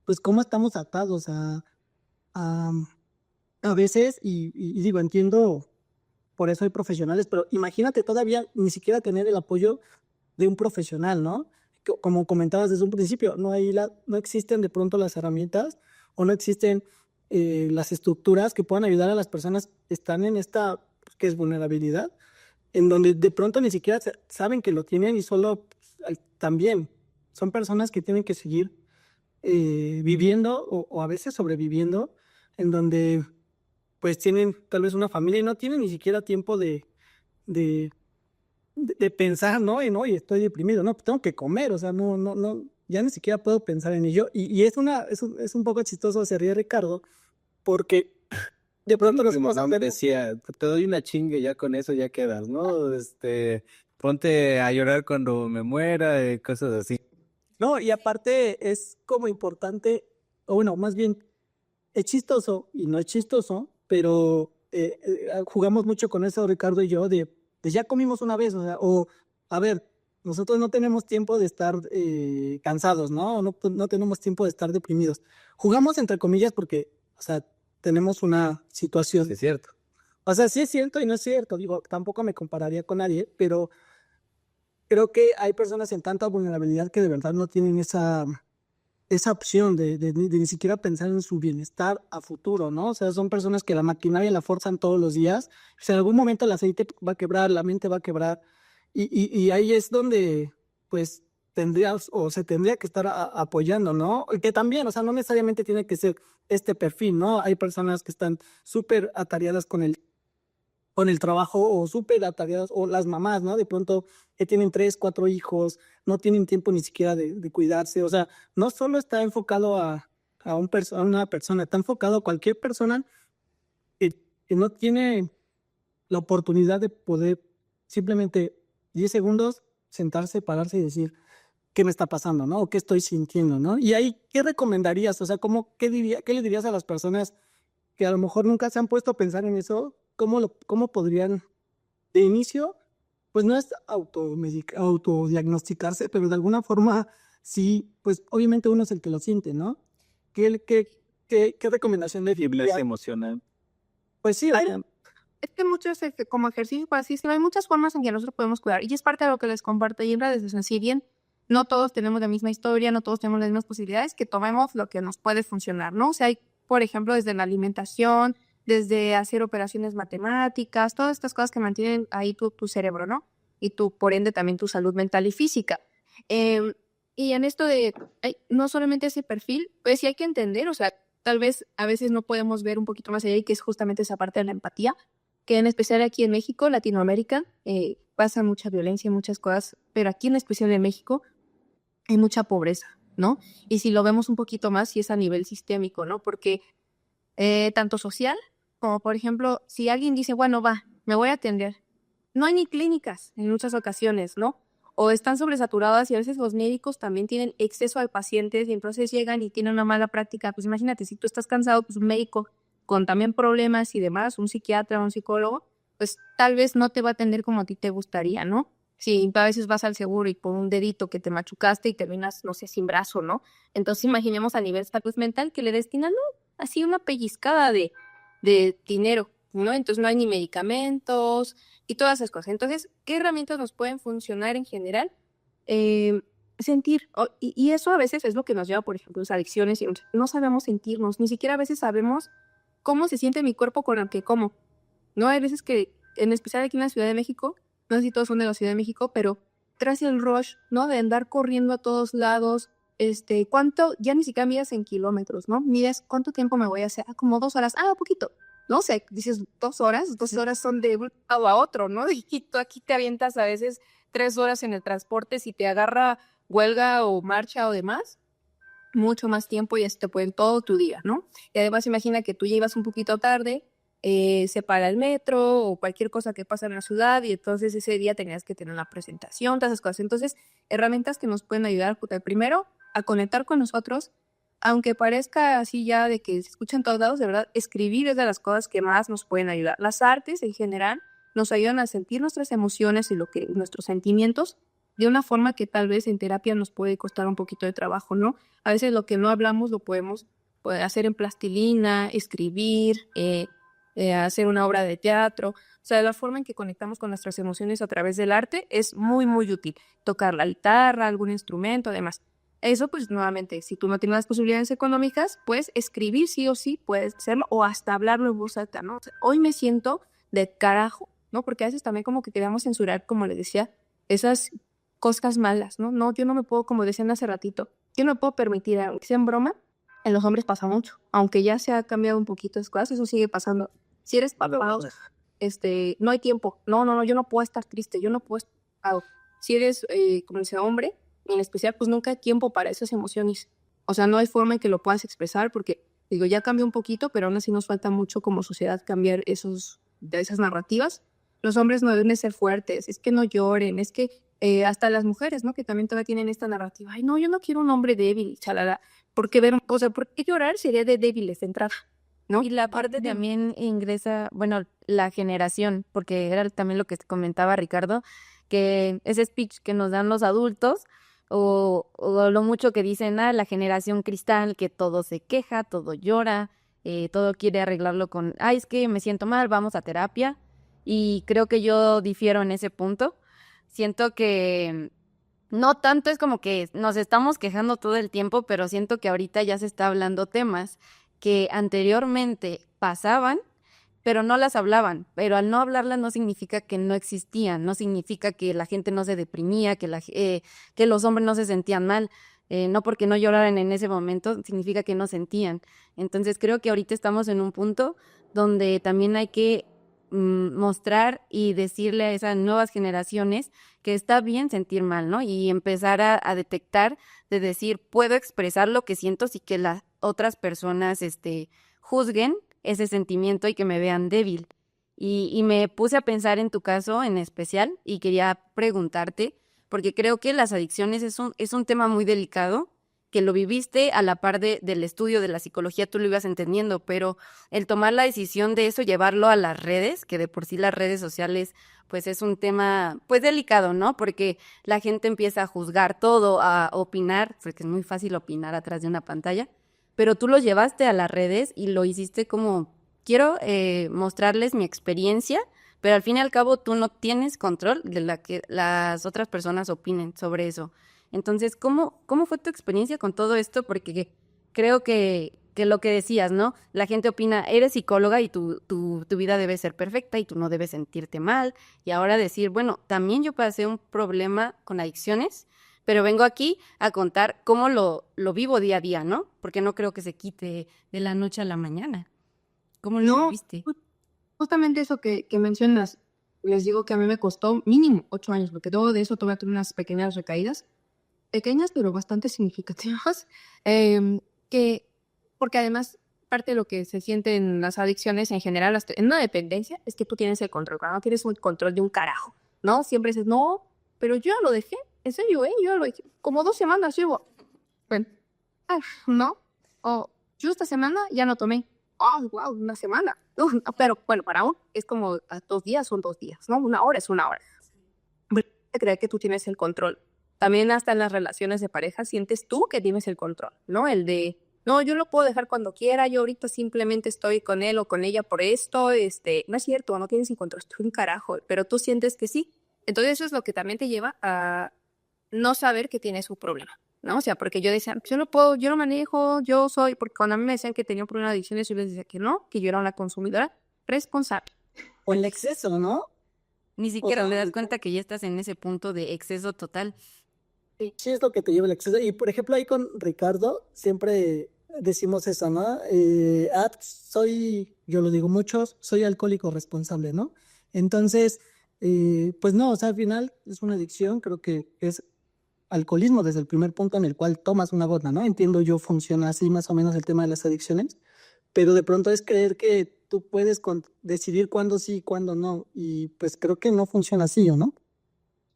estamos atados a, a veces y digo, entiendo, por eso hay profesionales, pero imagínate todavía ni siquiera tener el apoyo de un profesional, ¿no? Como comentabas desde un principio, no existen de pronto las herramientas o no existen las estructuras que puedan ayudar a las personas que están en esta, que es vulnerabilidad, en donde de pronto ni siquiera saben que lo tienen y solo también son personas que tienen que seguir viviendo o a veces sobreviviendo, en donde pues tienen tal vez una familia y no tienen ni siquiera tiempo de de pensar, ¿no? Y estoy deprimido, no, pues tengo que comer, o sea, no, ya ni siquiera puedo pensar en ello. Y es un poco chistoso, se ríe Ricardo, porque de pronto nos hemos Me decía, te doy una chingue, ya con eso ya quedas, ¿no? Ponte a llorar cuando me muera, cosas así. No, y aparte es como importante, o bueno, más bien es chistoso y no es chistoso, pero jugamos mucho con eso, Ricardo y yo, de ya comimos una vez, o sea, a ver, nosotros no tenemos tiempo de estar cansados, ¿no? No tenemos tiempo de estar deprimidos. Jugamos entre comillas porque, o sea, tenemos una situación. Sí, es cierto. O sea, sí es cierto y no es cierto, digo, tampoco me compararía con nadie, pero creo que hay personas en tanta vulnerabilidad que de verdad no tienen esa opción de ni siquiera pensar en su bienestar a futuro, ¿no? O sea, son personas que la maquinaria la forzan todos los días. O sea, en algún momento el aceite va a quebrar, la mente va a quebrar. Y ahí es donde, pues, tendrías o se tendría que estar apoyando, ¿no? Y que también, o sea, no necesariamente tiene que ser este perfil, ¿no? Hay personas que están súper atareadas con el trabajo o súper atareadas, o las mamás, ¿no? De pronto tienen 3, 4 hijos, no tienen tiempo ni siquiera de cuidarse, o sea, no solo está enfocado a una persona, está enfocado a cualquier persona que no tiene la oportunidad de poder simplemente 10 segundos sentarse, pararse y decir, ¿qué me está pasando, no? O qué estoy sintiendo, ¿no? Y ahí, ¿qué recomendarías? O sea, qué le dirías a las personas que a lo mejor nunca se han puesto a pensar en eso? ¿Cómo podrían, de inicio, pues no es autodiagnosticarse, pero de alguna forma sí, pues obviamente uno es el que lo siente, ¿no? ¿Qué recomendación le dirías? Emocional. Pues sí, Es que muchos, como ejercicio, para así decirlo, hay muchas formas en que nosotros podemos cuidar. Y es parte de lo que les comparto y en redes. O sea, si bien no todos tenemos la misma historia, no todos tenemos las mismas posibilidades, que tomemos lo que nos puede funcionar, ¿no? O sea, hay, por ejemplo, desde la alimentación, desde hacer operaciones matemáticas, todas estas cosas que mantienen ahí tu cerebro, ¿no? Y por ende, también tu salud mental y física. Y en esto de, no solamente ese perfil, pues sí hay que entender, o sea, tal vez a veces no podemos ver un poquito más allá y que es justamente esa parte de la empatía, que en especial aquí en México, Latinoamérica, pasa mucha violencia y muchas cosas, pero aquí en especial en México hay mucha pobreza, ¿no? Y si lo vemos un poquito más, sí es a nivel sistémico, ¿no? Porque tanto social como, por ejemplo, si alguien dice, bueno, va, me voy a atender, no hay ni clínicas en muchas ocasiones, ¿no? O están sobresaturadas y a veces los médicos también tienen exceso de pacientes y entonces llegan y tienen una mala práctica. Pues imagínate, si tú estás cansado, pues un médico con también problemas y demás, un psiquiatra, un psicólogo, pues tal vez no te va a atender como a ti te gustaría, ¿no? Si a veces vas al seguro y por un dedito que te machucaste y terminas, no sé, sin brazo, ¿no? Entonces imaginemos a nivel salud mental que le destinan, ¿no? Así una pellizcada de dinero, ¿no? Entonces no hay ni medicamentos y todas esas cosas. Entonces, ¿qué herramientas nos pueden funcionar en general? Sentir. Y eso a veces es lo que nos lleva, por ejemplo, a las adicciones y no sabemos sentirnos, ni siquiera a veces sabemos cómo se siente mi cuerpo con lo que como, ¿no? Hay veces que, en especial aquí en la Ciudad de México, no sé si todos son de la Ciudad de México, pero tras el rush, ¿no? De andar corriendo a todos lados, ¿cuánto? Ya ni siquiera mides en kilómetros, ¿no? Mides cuánto tiempo me voy a hacer, como 2 horas, poquito, no sé, dices 2 horas, 2 horas son de un lado a otro, ¿no? Y tú aquí te avientas a veces 3 horas en el transporte, si te agarra huelga o marcha o demás, mucho más tiempo y así te pueden todo tu día, ¿no? Y además imagina que tú ya ibas un poquito tarde, se para el metro o cualquier cosa que pasa en la ciudad y entonces ese día tenías que tener una presentación, todas esas cosas. Entonces, herramientas que nos pueden ayudar, primero, a conectar con nosotros, aunque parezca así ya de que se escucha en todos lados, de verdad, escribir es de las cosas que más nos pueden ayudar. Las artes en general nos ayudan a sentir nuestras emociones y nuestros sentimientos de una forma que tal vez en terapia nos puede costar un poquito de trabajo, ¿no? A veces lo que no hablamos lo podemos hacer en plastilina, escribir, hacer una obra de teatro. O sea, la forma en que conectamos con nuestras emociones a través del arte es muy, muy útil. Tocar la guitarra, algún instrumento, además. Eso, pues, nuevamente, si tú no tienes las posibilidades económicas, pues, escribir sí o sí puedes hacerlo o hasta hablarlo en voz alta, ¿no? O sea, hoy me siento de carajo, ¿no? Porque a veces también como que queremos censurar, como les decía, esas cosas malas, ¿no? No, yo no me puedo, como decían hace ratito, yo no me puedo permitir, aunque sea en broma, en los hombres pasa mucho. Aunque ya se ha cambiado un poquito las cosas, eso sigue pasando. Si eres papá, no hay tiempo. No, yo no puedo estar triste, yo no puedo Si eres, como ese hombre, en especial, pues nunca hay tiempo para esas emociones. O sea, no hay forma en que lo puedas expresar porque, digo, ya cambió un poquito, pero aún así nos falta mucho como sociedad cambiar de esas narrativas. Los hombres no deben de ser fuertes, es que no lloren, es que hasta las mujeres, ¿no? Que también todavía tienen esta narrativa. Ay, no, yo no quiero un hombre débil, chalala. Porque o sea, ¿por qué llorar sería de débiles de entrada? ¿No? Y la parte también ingresa, bueno, la generación, porque era también lo que comentaba Ricardo, que ese speech que nos dan los adultos, o lo mucho que dicen, la generación cristal, que todo se queja, todo llora, todo quiere arreglarlo con, ay, es que me siento mal, vamos a terapia. Y creo que yo difiero en ese punto. Siento que no tanto es como que nos estamos quejando todo el tiempo, pero siento que ahorita ya se está hablando temas que anteriormente pasaban, pero no las hablaban. Pero al no hablarlas no significa que no existían, no significa que la gente no se deprimía, que los hombres no se sentían mal. No porque no lloraran en ese momento, significa que no sentían. Entonces creo que ahorita estamos en un punto donde también hay que mostrar y decirle a esas nuevas generaciones que está bien sentir mal, ¿no? Y empezar a detectar, de decir, puedo expresar lo que siento sin que las otras personas juzguen ese sentimiento y que me vean débil. Y me puse a pensar en tu caso en especial y quería preguntarte, porque creo que las adicciones es un tema muy delicado, que lo viviste a la par del estudio de la psicología, tú lo ibas entendiendo, pero el tomar la decisión de eso, llevarlo a las redes, que de por sí las redes sociales, pues es un tema, pues delicado, ¿no? Porque la gente empieza a juzgar todo, a opinar, porque es muy fácil opinar atrás de una pantalla, pero tú lo llevaste a las redes y lo hiciste como, quiero mostrarles mi experiencia, pero al fin y al cabo tú no tienes control de la que las otras personas opinen sobre eso. Entonces, ¿cómo fue tu experiencia con todo esto? Porque creo que lo que decías, ¿no? La gente opina, eres psicóloga y tu vida debe ser perfecta y tú no debes sentirte mal. Y ahora decir, bueno, también yo pasé un problema con adicciones, pero vengo aquí a contar cómo lo vivo día a día, ¿no? Porque no creo que se quite de la noche a la mañana. ¿Cómo lo viste? Justamente eso que mencionas, les digo que a mí me costó mínimo 8 años, porque todo de eso tuve unas pequeñas recaídas, pequeñas pero bastante significativas, que, porque además parte de lo que se siente en las adicciones en general, en una dependencia, es que tú tienes el control, cuando no tienes un control de un carajo, ¿no? Siempre dices, no, pero yo ya lo dejé, en serio, yo lo dejé, como 2 semanas llevo, bueno, ¿no? O yo esta semana ya no tomé, wow, una semana, no, pero bueno, para uno es como 2 días son 2 días, ¿no? 1 hora es 1 hora. Creer que tú tienes el control. También hasta en las relaciones de pareja sientes tú que tienes el control, ¿no? El de, no, yo lo puedo dejar cuando quiera, yo ahorita simplemente estoy con él o con ella por esto, no es cierto, no tienes el control, estoy un carajo, pero tú sientes que sí. Entonces eso es lo que también te lleva a no saber que tienes un problema, ¿no? O sea, porque yo decía, yo no puedo, yo no manejo, yo soy, porque cuando a mí me decían que tenía un problema de adicciones, yo les decía que no, que yo era una consumidora responsable. O el exceso, ¿no? Ni siquiera sea, te das cuenta que ya estás en ese punto de exceso total. Sí, es lo que te lleva el exceso. Y por ejemplo, ahí con Ricardo siempre decimos eso, ¿no? Yo lo digo mucho, soy alcohólico responsable, ¿no? Entonces, pues no, o sea, al final es una adicción, creo que es alcoholismo desde el primer punto en el cual tomas una gota, ¿no? Entiendo yo, funciona así más o menos el tema de las adicciones, pero de pronto es creer que tú puedes decidir cuándo sí y cuándo no, y pues creo que no funciona así, ¿o no?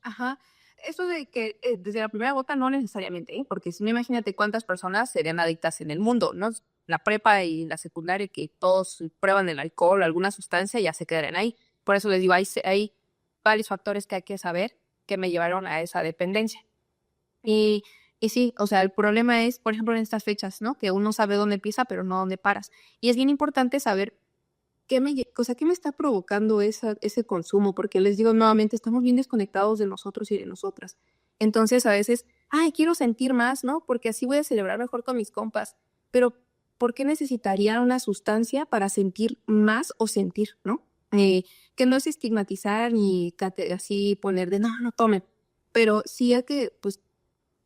Ajá. Eso de que desde la primera gota no necesariamente, porque si no, imagínate cuántas personas serían adictas en el mundo, ¿no? La prepa y la secundaria, que todos prueban el alcohol o alguna sustancia, ya se quedarían ahí. Por eso les digo, hay varios factores que hay que saber que me llevaron a esa dependencia. Y sí, o sea, el problema es, por ejemplo, en estas fechas, ¿no? Que uno sabe dónde empieza, pero no dónde paras. Y es bien importante saber ¿qué me está provocando ese consumo? Porque les digo nuevamente, estamos bien desconectados de nosotros y de nosotras. Entonces, a veces, quiero sentir más, ¿no? Porque así voy a celebrar mejor con mis compas. Pero, ¿por qué necesitaría una sustancia para sentir más o sentir, ¿no? Que no es estigmatizar ni así poner de, no tomen. Pero sí hay que, pues,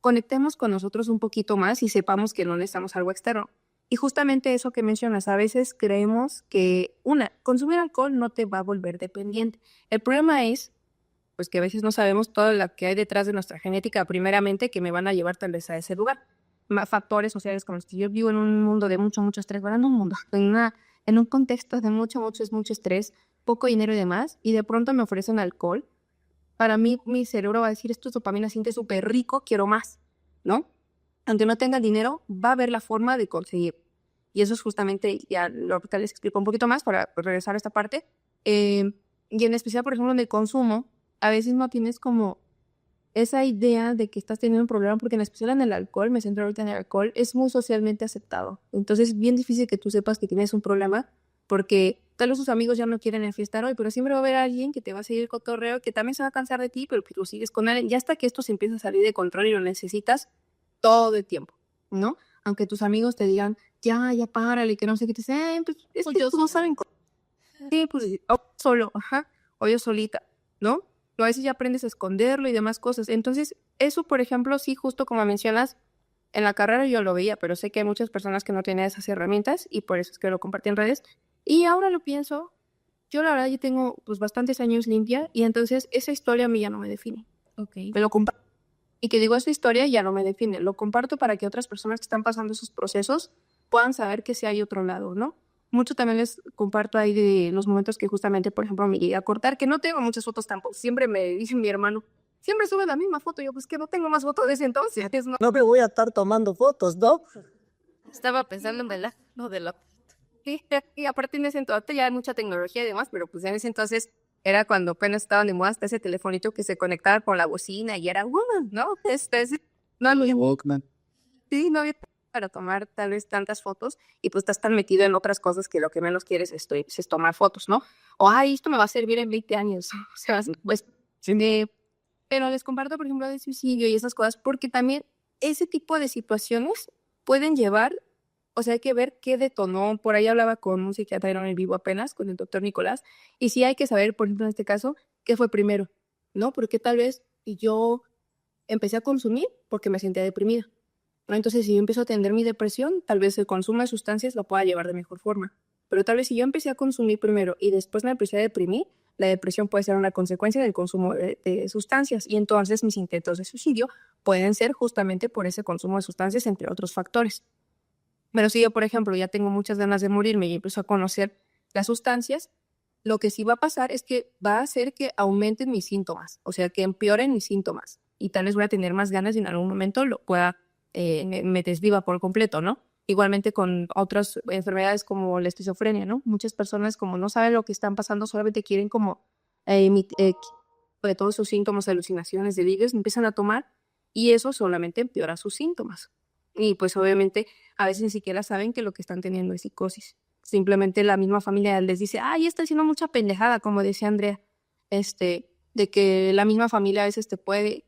conectemos con nosotros un poquito más y sepamos que no necesitamos algo externo. Y justamente eso que mencionas, a veces creemos que, consumir alcohol no te va a volver dependiente. El problema es, pues que a veces no sabemos todo lo que hay detrás de nuestra genética, primeramente, que me van a llevar tal vez a ese lugar. Factores sociales como los que yo vivo en un mundo de mucho estrés, bueno, en un mundo, en un contexto de mucho estrés, poco dinero y demás, y de pronto me ofrecen alcohol. Para mí, mi cerebro va a decir, esto es dopamina, siente súper rico, quiero más, ¿no? Aunque no tenga dinero, va a haber la forma de conseguir. Y eso es justamente, ya lo que les explico un poquito más para regresar a esta parte. Y en especial, por ejemplo, en el consumo, a veces no tienes como esa idea de que estás teniendo un problema, porque en especial en el alcohol, me centro ahorita en el alcohol, es muy socialmente aceptado. Entonces es bien difícil que tú sepas que tienes un problema, porque tal vez tus amigos ya no quieren enfiestar hoy, pero siempre va a haber alguien que te va a seguir el cotorreo, que también se va a cansar de ti, pero que tú sigues con él, ya hasta que esto se empieza a salir de control y lo necesitas todo el tiempo, ¿no? Aunque tus amigos te digan, ya párale, que no sé qué, te dicen, pues es que ellos no saben. Sí, pues solo, o yo solita, ¿no? A veces ya aprendes a esconderlo y demás cosas. Entonces, eso, por ejemplo, sí, justo como mencionas, en la carrera yo lo veía, pero sé que hay muchas personas que no tienen esas herramientas y por eso es que lo compartí en redes. Y ahora lo pienso, yo la verdad ya tengo pues bastantes años limpia y entonces esa historia a mí ya no me define. Ok. Me lo comparto. Y que digo, esa historia ya no me define. Lo comparto para que otras personas que están pasando esos procesos puedan saber que sí hay otro lado, ¿no? Mucho también les comparto ahí de los momentos que justamente, por ejemplo, me llegué a cortar, que no tengo muchas fotos tampoco. Siempre me dice mi hermano, siempre sube la misma foto. Yo, pues que no tengo más fotos de ese entonces, ¿no? No me voy a estar tomando fotos, ¿no? Estaba pensando en lo de la... Sí, y aparte en ese entonces ya hay mucha tecnología y demás, pero pues en ese entonces era cuando apenas estaban de moda hasta ese telefonito que se conectaba con la bocina y era, ¿no? No, Walkman. sí, no había para tomar tal vez tantas fotos y pues estás tan metido en otras cosas que lo que menos quieres es tomar fotos, ¿no? O, esto me va a servir en 20 años. O sea, pues, pero les comparto, por ejemplo, de suicidio y esas cosas, porque también ese tipo de situaciones pueden llevar, o sea, hay que ver qué detonó. Por ahí hablaba con un psiquiatra en el vivo apenas, con el doctor Nicolás, y sí hay que saber, por ejemplo, en este caso, qué fue primero, ¿no? Porque tal vez yo empecé a consumir porque me sentía deprimida, ¿no? Entonces, si yo empiezo a atender mi depresión, tal vez el consumo de sustancias lo pueda llevar de mejor forma. Pero tal vez si yo empecé a consumir primero y después me empecé a deprimir, la depresión puede ser una consecuencia del consumo de sustancias y entonces mis intentos de suicidio pueden ser justamente por ese consumo de sustancias, entre otros factores. Pero si yo, por ejemplo, ya tengo muchas ganas de morirme y empiezo a conocer las sustancias, lo que sí va a pasar es que va a hacer que aumenten mis síntomas, o sea, que empeoren mis síntomas y tal vez voy a tener más ganas y en algún momento lo pueda, me desviva por completo, ¿no? Igualmente con otras enfermedades como la esquizofrenia, ¿no? Muchas personas como no saben lo que están pasando, solamente quieren como de todos sus síntomas, alucinaciones, delirios, empiezan a tomar y eso solamente empeora sus síntomas. Y pues obviamente a veces ni siquiera saben que lo que están teniendo es psicosis. Simplemente la misma familia les dice, está haciendo mucha pendejada, como decía Andrea, de que la misma familia a veces te puede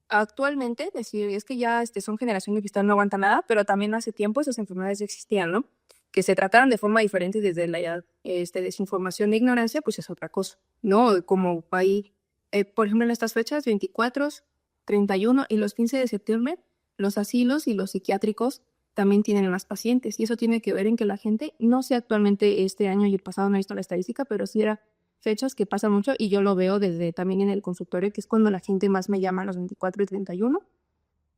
actualmente decir, es que ya son generación de cristal, no aguanta nada, pero también hace tiempo esas enfermedades ya existían, ¿no? Que se trataron de forma diferente desde la edad, desinformación e ignorancia, pues es otra cosa, ¿no? Como ahí, por ejemplo, en estas fechas, 24, 31 y los 15 de septiembre, los asilos y los psiquiátricos también tienen más pacientes y eso tiene que ver en que la gente, no sé actualmente este año y el pasado no he visto la estadística, pero sí era fechas que pasan mucho y yo lo veo desde también en el consultorio, que es cuando la gente más me llama a los 24 y 31.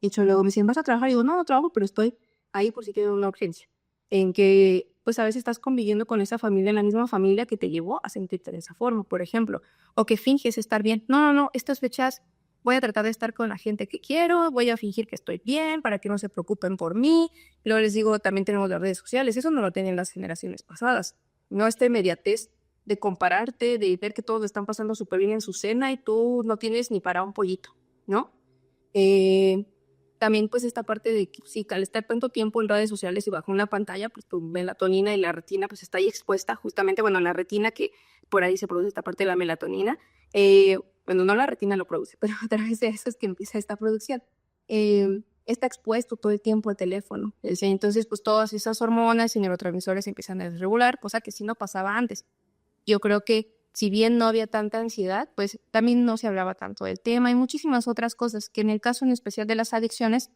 Y hecho, luego me dicen, ¿vas a trabajar? Y digo, no trabajo, pero estoy ahí por si quiero una urgencia. En que, pues a veces estás conviviendo con esa familia, en la misma familia que te llevó a sentirte de esa forma, por ejemplo. O que finges estar bien. No, estas fechas voy a tratar de estar con la gente que quiero, voy a fingir que estoy bien para que no se preocupen por mí. Luego les digo, también tenemos las redes sociales. Eso no lo tienen las generaciones pasadas. No esta inmediatez de compararte, de ver que todos están pasando súper bien en su cena y tú no tienes ni para un pollito, ¿no? También pues esta parte de que sí, al estar tanto tiempo en redes sociales y bajo una pantalla, pues tu melatonina y la retina pues está ahí expuesta justamente, bueno, la retina que por ahí se produce esta parte de la melatonina, bueno, no la retina lo produce, pero a través de eso es que empieza esta producción. Está expuesto todo el tiempo al teléfono, entonces pues todas esas hormonas y neurotransmisores empiezan a desregular, cosa que sí no pasaba antes. Yo creo que si bien no había tanta ansiedad, pues también no se hablaba tanto del tema y muchísimas otras cosas que en el caso en especial de las adicciones,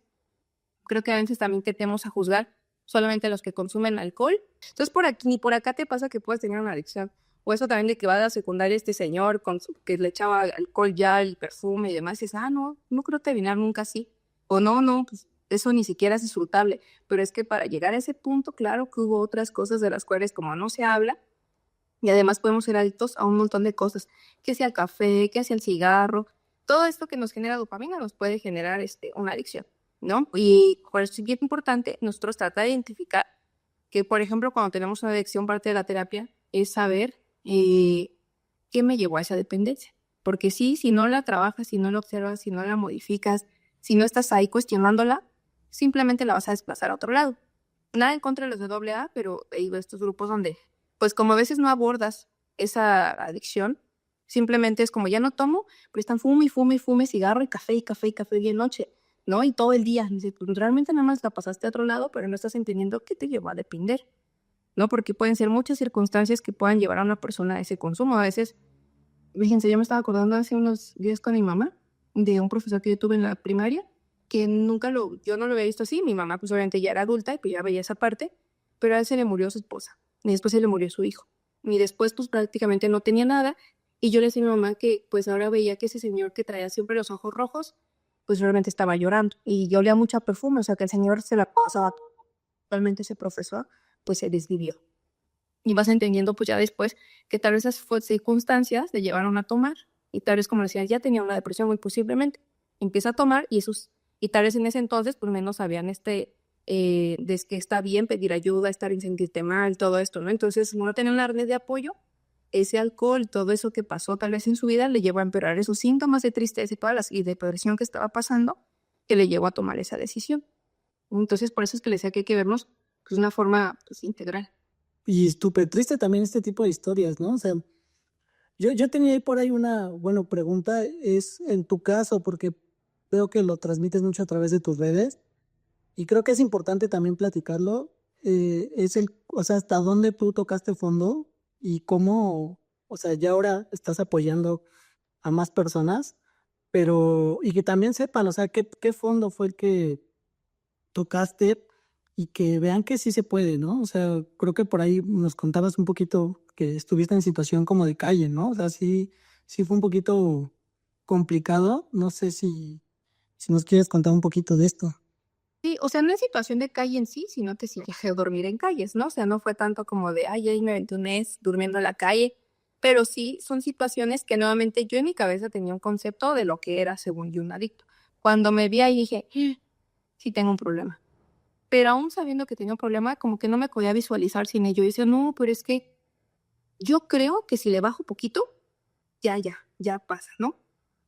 creo que a veces también tendemos a juzgar solamente a los que consumen alcohol. Entonces por aquí ni por acá te pasa que puedes tener una adicción. O eso también de que va a la secundaria este señor que le echaba alcohol ya, el perfume y demás, y dices, no creo terminar nunca así. O no, pues eso ni siquiera es disfrutable. Pero es que para llegar a ese punto, claro que hubo otras cosas de las cuales como no se habla, y además podemos ser adictos a un montón de cosas, que sea el café, que sea el cigarro, todo esto que nos genera dopamina nos puede generar una adicción, ¿no? Y por eso es bien importante nosotros tratar de identificar que, por ejemplo, cuando tenemos una adicción, parte de la terapia es saber qué me llevó a esa dependencia. Porque sí, si no la trabajas, si no la observas, si no la modificas, si no estás ahí cuestionándola, simplemente la vas a desplazar a otro lado. Nada en contra de los de AA, pero hay estos grupos donde, pues como a veces no abordas esa adicción, simplemente es como ya no tomo, pero están fume y fume y fume cigarro y café bien noche, ¿no? Y todo el día. Dice, pues realmente nada más la pasaste a otro lado, pero no estás entendiendo qué te llevó a depender, ¿no? Porque pueden ser muchas circunstancias que puedan llevar a una persona a ese consumo. A veces, fíjense, yo me estaba acordando hace unos días con mi mamá de un profesor que yo tuve en la primaria, que yo no lo había visto así. Mi mamá, pues obviamente ya era adulta y pues ya veía esa parte, pero a él se le murió su esposa y después se le murió su hijo. Y después, pues prácticamente no tenía nada. Y yo le decía a mi mamá que pues ahora veía que ese señor que traía siempre los ojos rojos, pues realmente estaba llorando. Y yo olía mucho a perfume, o sea que el señor se la pasaba. Actualmente ese profesor, pues se desvivió. Y vas entendiendo pues ya después que tal vez esas circunstancias le llevaron a tomar. Y tal vez, como decía, ya tenía una depresión muy posiblemente. Empieza a tomar y tal vez en ese entonces pues menos sabían de que está bien pedir ayuda, estar bien, sentirte mal, todo esto, ¿no? Entonces, como no tenía una red de apoyo, ese alcohol, todo eso que pasó tal vez en su vida le llevó a empeorar esos síntomas de tristeza y de depresión que estaba pasando, que le llevó a tomar esa decisión. Entonces, por eso es que le decía que hay que vernos pues, de una forma pues, integral. Y súper triste también este tipo de historias, ¿no? O sea, yo tenía ahí por ahí una, bueno, pregunta, es en tu caso, porque veo que lo transmites mucho a través de tus redes, y creo que es importante también platicarlo, o sea, hasta dónde tú tocaste fondo y cómo, o sea, ya ahora estás apoyando a más personas, pero, y que también sepan, o sea, qué fondo fue el que tocaste y que vean que sí se puede, ¿no? O sea, creo que por ahí nos contabas un poquito que estuviste en situación como de calle, ¿no? O sea, sí fue un poquito complicado. No sé si nos quieres contar un poquito de esto. Sí, o sea, no es situación de calle en sí, sino que sí dejé de dormir en calles, ¿no? O sea, no fue tanto como de, ay, ahí me aventé un mes durmiendo en la calle, pero sí son situaciones que nuevamente yo en mi cabeza tenía un concepto de lo que era según yo un adicto. Cuando me vi ahí dije, sí tengo un problema. Pero aún sabiendo que tenía un problema, como que no me podía visualizar sin ello. Y decía, no, pero es que yo creo que si le bajo poquito, ya pasa, ¿no?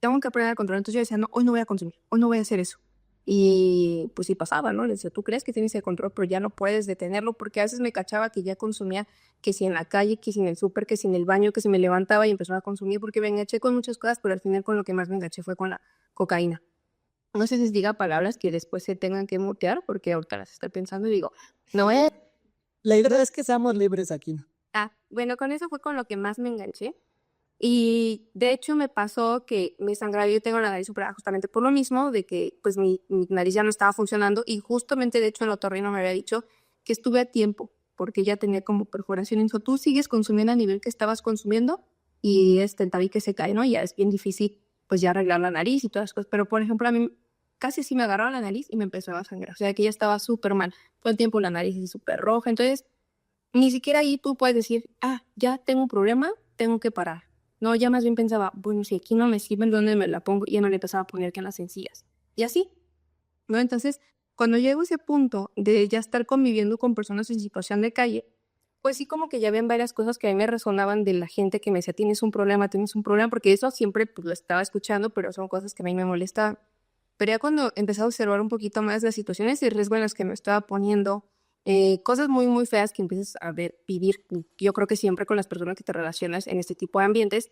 Tengo que aprender a controlar. Entonces yo decía, no, hoy no voy a consumir, hoy no voy a hacer eso. Y pues sí pasaba, ¿no? Le decía, tú crees que tienes el control, pero ya no puedes detenerlo, porque a veces me cachaba que ya consumía, que si en la calle, que si en el súper, que si en el baño, que si me levantaba y empezaba a consumir, porque me enganché con muchas cosas, pero al final con lo que más me enganché fue con la cocaína. No sé si les diga palabras que después se tengan que mutear, porque ahorita las estoy pensando y digo, no es... La idea es que seamos libres aquí, ¿no? Bueno, con eso fue con lo que más me enganché. Y de hecho me pasó que me sangraba, yo tengo la nariz operada justamente por lo mismo, de que pues mi nariz ya no estaba funcionando y justamente de hecho el otorrino me había dicho que estuve a tiempo porque ya tenía como perforación y dijo, tú sigues consumiendo a nivel que estabas consumiendo y el tabique se cae, ¿no? Y ya es bien difícil pues ya arreglar la nariz y todas las cosas, pero por ejemplo a mí casi sí me agarraba la nariz y me empezó a sangrar, o sea que ya estaba súper mal, todo el tiempo la nariz es súper roja, entonces ni siquiera ahí tú puedes decir, ya tengo un problema, tengo que parar. No, ya más bien pensaba, bueno, si aquí no me sirve, ¿dónde me la pongo? Y ya no le empezaba a poner que en las sencillas. Y así, ¿no? Entonces, cuando llego a ese punto de ya estar conviviendo con personas en situación de calle, pues sí como que ya ven varias cosas que a mí me resonaban de la gente que me decía, tienes un problema, porque eso siempre pues, lo estaba escuchando, pero son cosas que a mí me molestaban. Pero ya cuando empecé a observar un poquito más las situaciones de riesgo en las que me estaba poniendo, cosas muy, muy feas que empiezas a vivir, yo creo que siempre con las personas que te relacionas en este tipo de ambientes,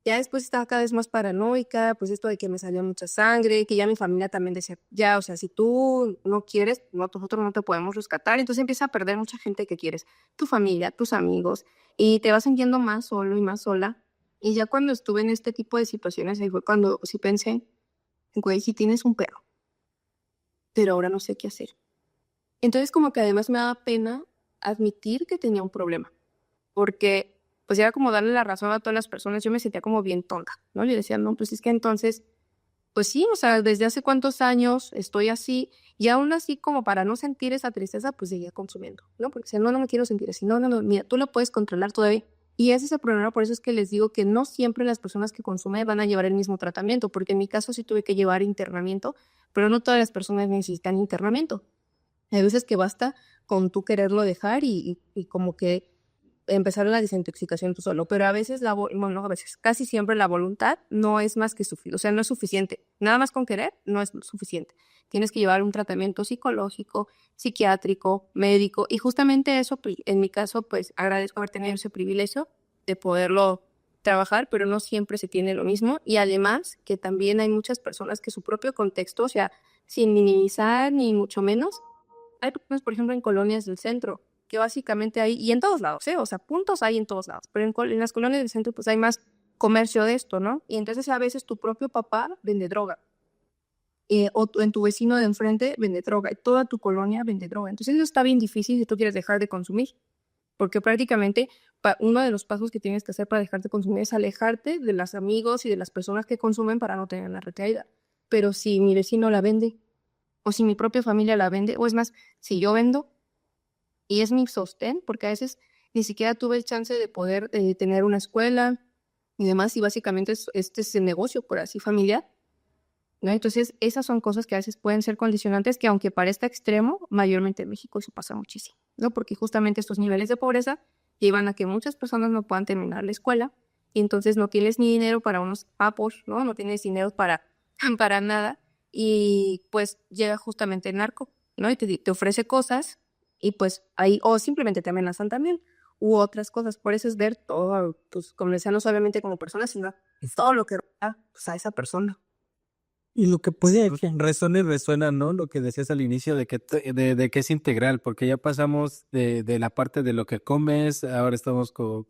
ya después estaba cada vez más paranoica, pues esto de que me salió mucha sangre, que ya mi familia también decía, ya, o sea, si tú no quieres, nosotros no te podemos rescatar, entonces empieza a perder mucha gente que quieres, tu familia, tus amigos, y te vas sintiendo más solo y más sola, y ya cuando estuve en este tipo de situaciones, ahí fue cuando sí pensé, güey, si tienes un perro, pero ahora no sé qué hacer. Entonces como que además me daba pena admitir que tenía un problema, porque pues era como darle la razón a todas las personas. Yo me sentía como bien tonta, ¿no? Yo decía, no, pues es que entonces, pues sí, o sea, desde hace cuántos años estoy así, y aún así, como para no sentir esa tristeza, pues seguía consumiendo, ¿no? Porque si no, no me quiero sentir así, no, mira, tú lo puedes controlar todavía. Y ese es el problema, por eso es que les digo que no siempre las personas que consumen van a llevar el mismo tratamiento, porque en mi caso sí tuve que llevar internamiento, pero no todas las personas necesitan internamiento. Hay veces que basta con tú quererlo dejar y como que empezar la desintoxicación tú solo, pero a veces, bueno, no a veces, casi siempre la voluntad no es más que suficiente, o sea, no es suficiente. Nada más con querer no es suficiente. Tienes que llevar un tratamiento psicológico, psiquiátrico, médico, y justamente eso, en mi caso, pues agradezco haber tenido ese privilegio de poderlo trabajar, pero no siempre se tiene lo mismo, y además que también hay muchas personas que su propio contexto, o sea, sin minimizar ni mucho menos, hay personas, por ejemplo, en colonias del centro, que básicamente hay, y en todos lados, o sea, puntos hay en todos lados, pero en las colonias del centro pues hay más comercio de esto, ¿no? Y entonces a veces tu propio papá vende droga, o en tu vecino de enfrente vende droga, y toda tu colonia vende droga. Entonces eso está bien difícil si tú quieres dejar de consumir, porque prácticamente uno de los pasos que tienes que hacer para dejar de consumir es alejarte de los amigos y de las personas que consumen para no tener una recaída. Pero si mi vecino la vende, o si mi propia familia la vende, o es más, si yo vendo y es mi sostén, porque a veces ni siquiera tuve el chance de poder tener una escuela y demás, y básicamente este es el negocio, por así, familiar, ¿no? Entonces, esas son cosas que a veces pueden ser condicionantes que, aunque parezca extremo, mayormente en México eso pasa muchísimo, ¿no? Porque justamente estos niveles de pobreza llevan a que muchas personas no puedan terminar la escuela, y entonces no tienes ni dinero para unos papos, ¿no? No tienes dinero para nada, y pues llega justamente el narco, ¿no? Y te ofrece cosas, y pues ahí, o simplemente te amenazan también, u otras cosas. Por eso es ver todo, pues, como decía, no solamente como persona, sino todo lo que rodea, pues, a esa persona. Y lo que puede, Resuena y resuena, ¿no? Lo que decías al inicio de que es integral, porque ya pasamos de la parte de lo que comes, ahora estamos con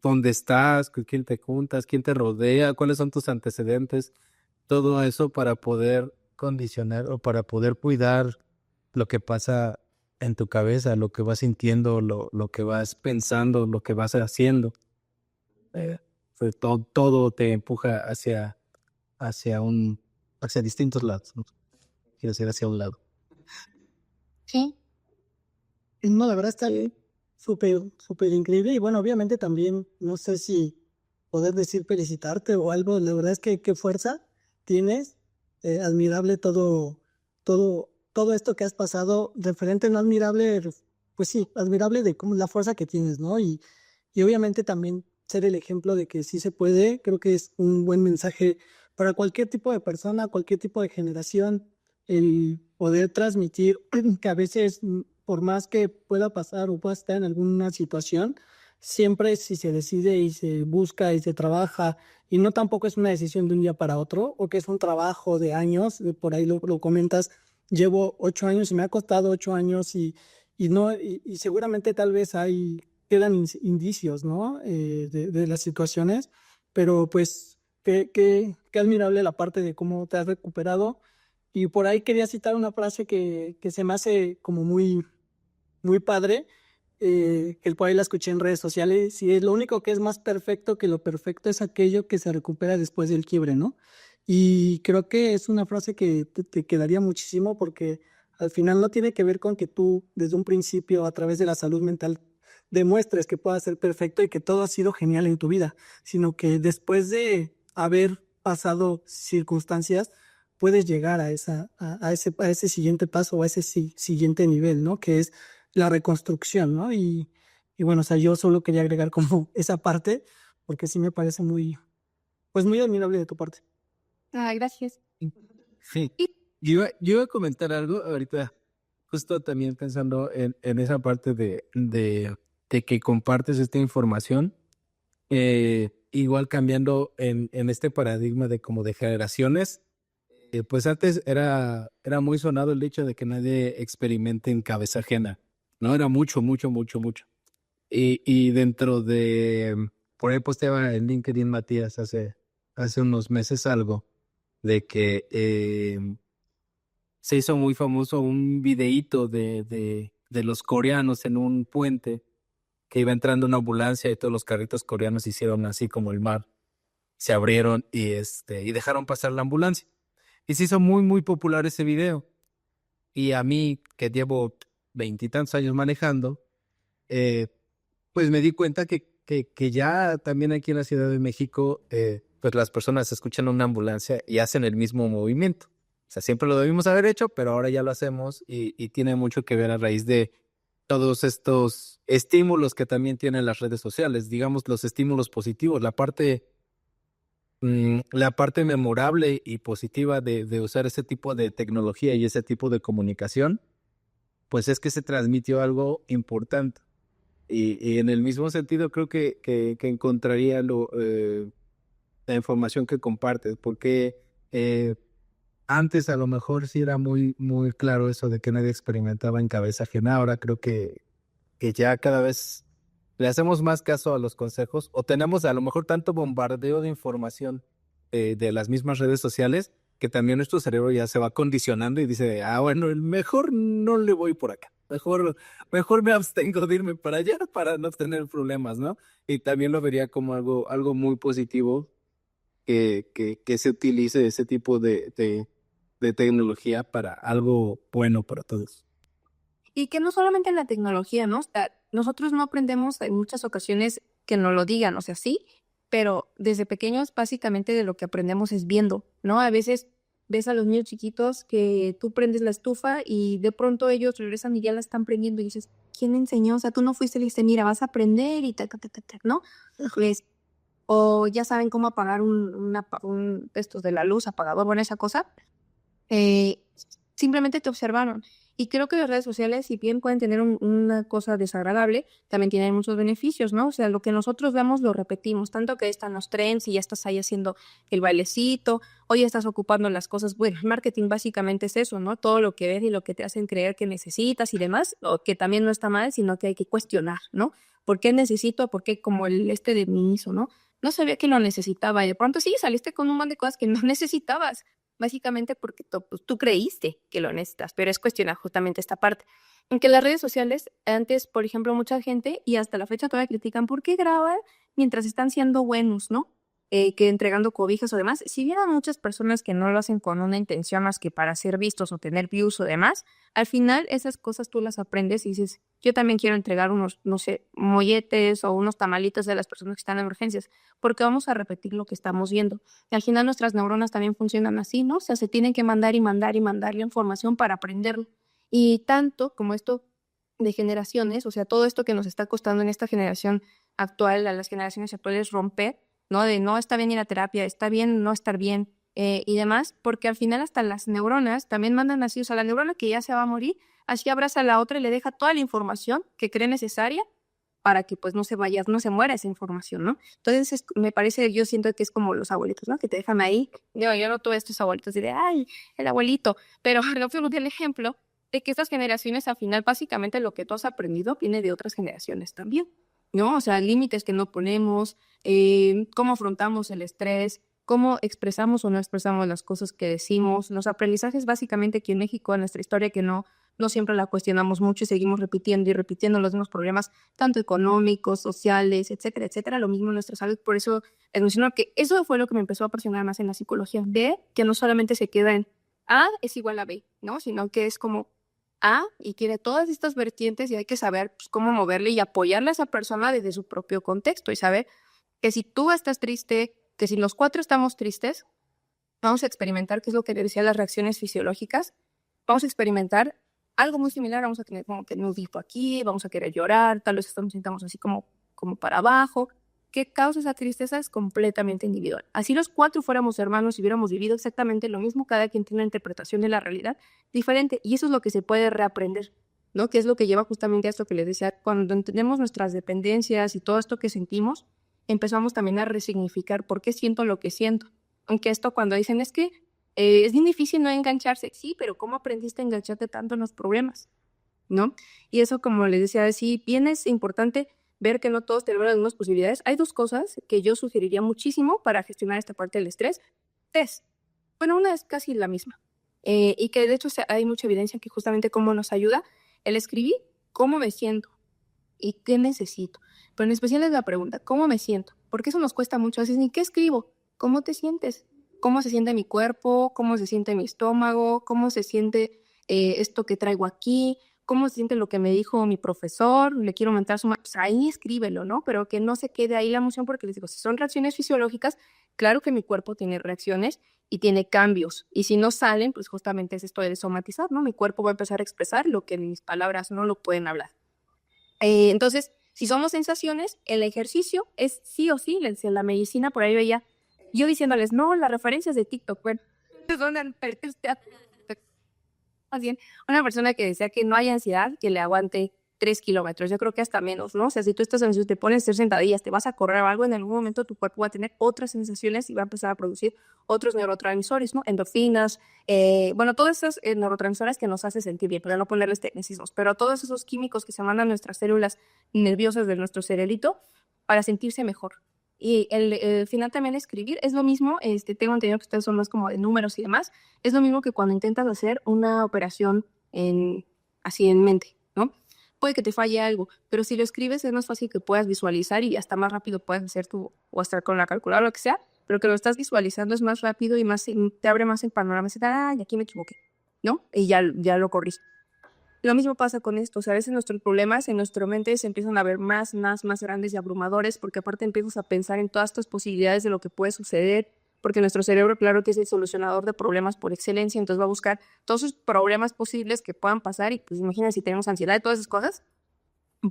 dónde estás, con quién te juntas, quién te rodea, cuáles son tus antecedentes, todo eso para poder condicionar o para poder cuidar lo que pasa en tu cabeza, lo que vas sintiendo, lo que vas pensando, lo que vas haciendo. Pues todo te empuja hacia hacia distintos lados, ¿no? Quiero decir, hacia un lado. Sí. no, la verdad está súper, súper increíble. Y bueno, obviamente también, no sé si poder decir felicitarte o algo. La verdad es que qué fuerza tienes. Admirable todo esto que has pasado. Referente no admirable, pues sí, admirable de cómo la fuerza que tienes, ¿no? Y obviamente también ser el ejemplo de que sí se puede. Creo que es un buen mensaje para cualquier tipo de persona, cualquier tipo de generación, el poder transmitir que a veces, por más que pueda pasar o pueda estar en alguna situación, siempre si se decide y se busca y se trabaja, y no tampoco es una decisión de un día para otro, o que es un trabajo de años, por ahí lo comentas, llevo 8 años y me ha costado 8 años y seguramente tal vez quedan indicios, ¿no? De las situaciones, pero pues qué admirable la parte de cómo te has recuperado. Y por ahí quería citar una frase que se me hace como muy, muy padre, que por ahí la escuché en redes sociales, y es lo único que es más perfecto que lo perfecto es aquello que se recupera después del quiebre, ¿no? Y creo que es una frase que te quedaría muchísimo porque al final no tiene que ver con que tú desde un principio a través de la salud mental demuestres que puedas ser perfecto y que todo ha sido genial en tu vida, sino que después de haber pasado circunstancias, puedes llegar a ese siguiente paso o a ese siguiente nivel, ¿no? Que es la reconstrucción, ¿no? Y bueno, o sea, yo solo quería agregar como esa parte, porque sí me parece muy, pues muy admirable de tu parte. Ah, gracias. Sí. Yo iba a comentar algo ahorita, justo también pensando en esa parte de que compartes esta información, igual cambiando en este paradigma de como de generaciones. Pues antes era muy sonado el hecho de que nadie experimente en cabeza ajena, ¿no? Era mucho, mucho, mucho, mucho. Y dentro por ahí posteaba en LinkedIn Matías hace unos meses algo, de que se hizo muy famoso un videíto de los coreanos en un puente, que iba entrando una ambulancia y todos los carritos coreanos hicieron así como el mar, se abrieron y dejaron pasar la ambulancia. Y se hizo muy, muy popular ese video. Y a mí, que llevo 20 y tantos años manejando, pues me di cuenta que ya también aquí en la Ciudad de México, pues las personas escuchan una ambulancia y hacen el mismo movimiento. O sea, siempre lo debimos haber hecho, pero ahora ya lo hacemos y tiene mucho que ver a raíz de todos estos estímulos que también tienen las redes sociales, digamos los estímulos positivos, la parte memorable y positiva de usar ese tipo de tecnología y ese tipo de comunicación, pues es que se transmitió algo importante. Y en el mismo sentido creo que encontraría la información que compartes, porque antes a lo mejor sí era muy, muy claro eso de que nadie experimentaba en cabeza ajena. Ahora creo que ya cada vez le hacemos más caso a los consejos o tenemos a lo mejor tanto bombardeo de información de las mismas redes sociales que también nuestro cerebro ya se va condicionando y dice, bueno, mejor no le voy por acá. Mejor me abstengo de irme para allá para no tener problemas, ¿no? Y también lo vería como algo muy positivo que se utilice ese tipo de tecnología para algo bueno para todos. Y que no solamente en la tecnología, ¿no? O sea, nosotros no aprendemos en muchas ocasiones que nos lo digan, o sea, sí, pero desde pequeños básicamente de lo que aprendemos es viendo, ¿no? A veces ves a los niños chiquitos que tú prendes la estufa y de pronto ellos regresan y ya la están prendiendo y dices, ¿quién enseñó? O sea, tú no fuiste y le dijiste, mira, vas a aprender y ¿no? Pues, o ya saben cómo apagar un estos de la luz, apagador, bueno, esa cosa. Simplemente te observaron. Y creo que las redes sociales, si bien pueden tener una cosa desagradable, también tienen muchos beneficios, ¿no? O sea, lo que nosotros vemos lo repetimos, tanto que están los trends y ya estás ahí haciendo el bailecito, o ya estás ocupando las cosas. Bueno, el marketing básicamente es eso, ¿no? Todo lo que ves y lo que te hacen creer que necesitas y demás, o que también no está mal, sino que hay que cuestionar, ¿no? ¿Por qué necesito? ¿Por qué como el de Miniso, ¿no? No sabía que lo necesitaba y de pronto sí, saliste con un montón de cosas que no necesitabas. Básicamente porque pues, tú creíste que lo necesitas, pero es cuestionar justamente esta parte. En que las redes sociales, antes, por ejemplo, mucha gente, y hasta la fecha todavía critican, ¿por qué graban mientras están siendo buenos, no? Que entregando cobijas o demás. Si bien hay muchas personas que no lo hacen con una intención más que para ser vistos o tener views o demás, al final esas cosas tú las aprendes y dices, yo también quiero entregar unos, no sé, molletes o unos tamalitos de las personas que están en emergencias, porque vamos a repetir lo que estamos viendo. Y al final nuestras neuronas también funcionan así, ¿no? O sea, se tienen que mandar y mandar y mandar la información para aprenderlo. Y tanto como esto de generaciones, o sea, todo esto que nos está costando en esta generación actual, a las generaciones actuales romper, ¿no? De no está bien ir a terapia, está bien no estar bien y demás, porque al final hasta las neuronas también mandan así, o sea, la neurona que ya se va a morir, así abraza a la otra y le deja toda la información que cree necesaria para que pues no se vaya, no se muera esa información, ¿no? Entonces me parece, yo siento que es como los abuelitos, ¿no? Que te dejan ahí. Yo no tuve estos abuelitos de, ay, el abuelito, pero no fue el ejemplo de que estas generaciones al final básicamente lo que tú has aprendido viene de otras generaciones también, ¿no? O sea, límites que no ponemos, cómo afrontamos el estrés, cómo expresamos o no expresamos las cosas que decimos, los aprendizajes básicamente aquí en México, en nuestra historia que no siempre la cuestionamos mucho y seguimos repitiendo y repitiendo los mismos problemas, tanto económicos, sociales, etcétera, etcétera, lo mismo en nuestra salud. Por eso les menciono que eso fue lo que me empezó a apasionar más en la psicología, de que no solamente se queda en A es igual a B, ¿no? Sino que es como A y quiere todas estas vertientes y hay que saber pues, cómo moverle y apoyarle a esa persona desde su propio contexto y saber que si tú estás triste, que si los cuatro estamos tristes, vamos a experimentar, qué es lo que le decía, las reacciones fisiológicas, vamos a experimentar algo muy similar, vamos a tener como que un hipo aquí, vamos a querer llorar, tal vez nos sintamos así como para abajo. ¿Qué causa esa tristeza? Es completamente individual. Así los cuatro fuéramos hermanos y hubiéramos vivido exactamente lo mismo, cada quien tiene una interpretación de la realidad diferente y eso es lo que se puede reaprender, ¿no? Que es lo que lleva justamente a esto que les decía, cuando entendemos nuestras dependencias y todo esto que sentimos, empezamos también a resignificar por qué siento lo que siento. Aunque esto cuando dicen es que es bien difícil no engancharse, sí, pero ¿cómo aprendiste a engancharte tanto en los problemas? ¿No? Y eso, como les decía, sí, bien es importante ver que no todos tenemos las mismas posibilidades. Hay dos cosas que yo sugeriría muchísimo para gestionar esta parte del estrés. Tres. Bueno, una es casi la misma. Y que de hecho hay mucha evidencia que justamente cómo nos ayuda el escribir cómo me siento. ¿Y qué necesito? Pero en especial es la pregunta, ¿cómo me siento? Porque eso nos cuesta mucho. A veces ni qué escribo, ¿cómo te sientes? ¿Cómo se siente mi cuerpo? ¿Cómo se siente mi estómago? ¿Cómo se siente esto que traigo aquí? ¿Cómo se siente lo que me dijo mi profesor? Le quiero aumentar su... Pues ahí escríbelo, ¿no? Pero que no se quede ahí la emoción, porque les digo, si son reacciones fisiológicas, claro que mi cuerpo tiene reacciones y tiene cambios. Y si no salen, pues justamente es esto de somatizar, ¿no? Mi cuerpo va a empezar a expresar lo que mis palabras no lo pueden hablar. Entonces, si somos sensaciones, el ejercicio es sí o sí. En la medicina, por ahí veía yo diciéndoles, no, las referencias de TikTok, bueno, más bien, una persona que decía que no hay ansiedad que le aguante 3 kilómetros, yo creo que hasta menos, ¿no? O sea, si tú estás ansioso, te pones a hacer sentadillas, te vas a correr o algo, en algún momento tu cuerpo va a tener otras sensaciones y va a empezar a producir otros neurotransmisores, ¿no? Endorfinas, bueno, todas esas neurotransmisores que nos hacen sentir bien, para no ponerles tecnicismos, pero todos esos químicos que se mandan a nuestras células nerviosas de nuestro cerebrito para sentirse mejor. Y al final también escribir es lo mismo, tengo entendido que ustedes son más como de números y demás, es lo mismo que cuando intentas hacer una operación así en mente, ¿no? Puede que te falle algo, pero si lo escribes es más fácil que puedas visualizar y hasta más rápido puedas hacer o estar con la calculadora o lo que sea, pero que lo estás visualizando es más rápido y más te abre más el panorama, y aquí me equivoqué, ¿no? Y ya lo corrí. Lo mismo pasa con esto, o sea, a veces nuestros problemas en nuestra mente se empiezan a ver más grandes y abrumadores, porque aparte empiezas a pensar en todas estas posibilidades de lo que puede suceder, porque nuestro cerebro, claro que es el solucionador de problemas por excelencia, entonces va a buscar todos esos problemas posibles que puedan pasar y pues imagina si tenemos ansiedad y todas esas cosas,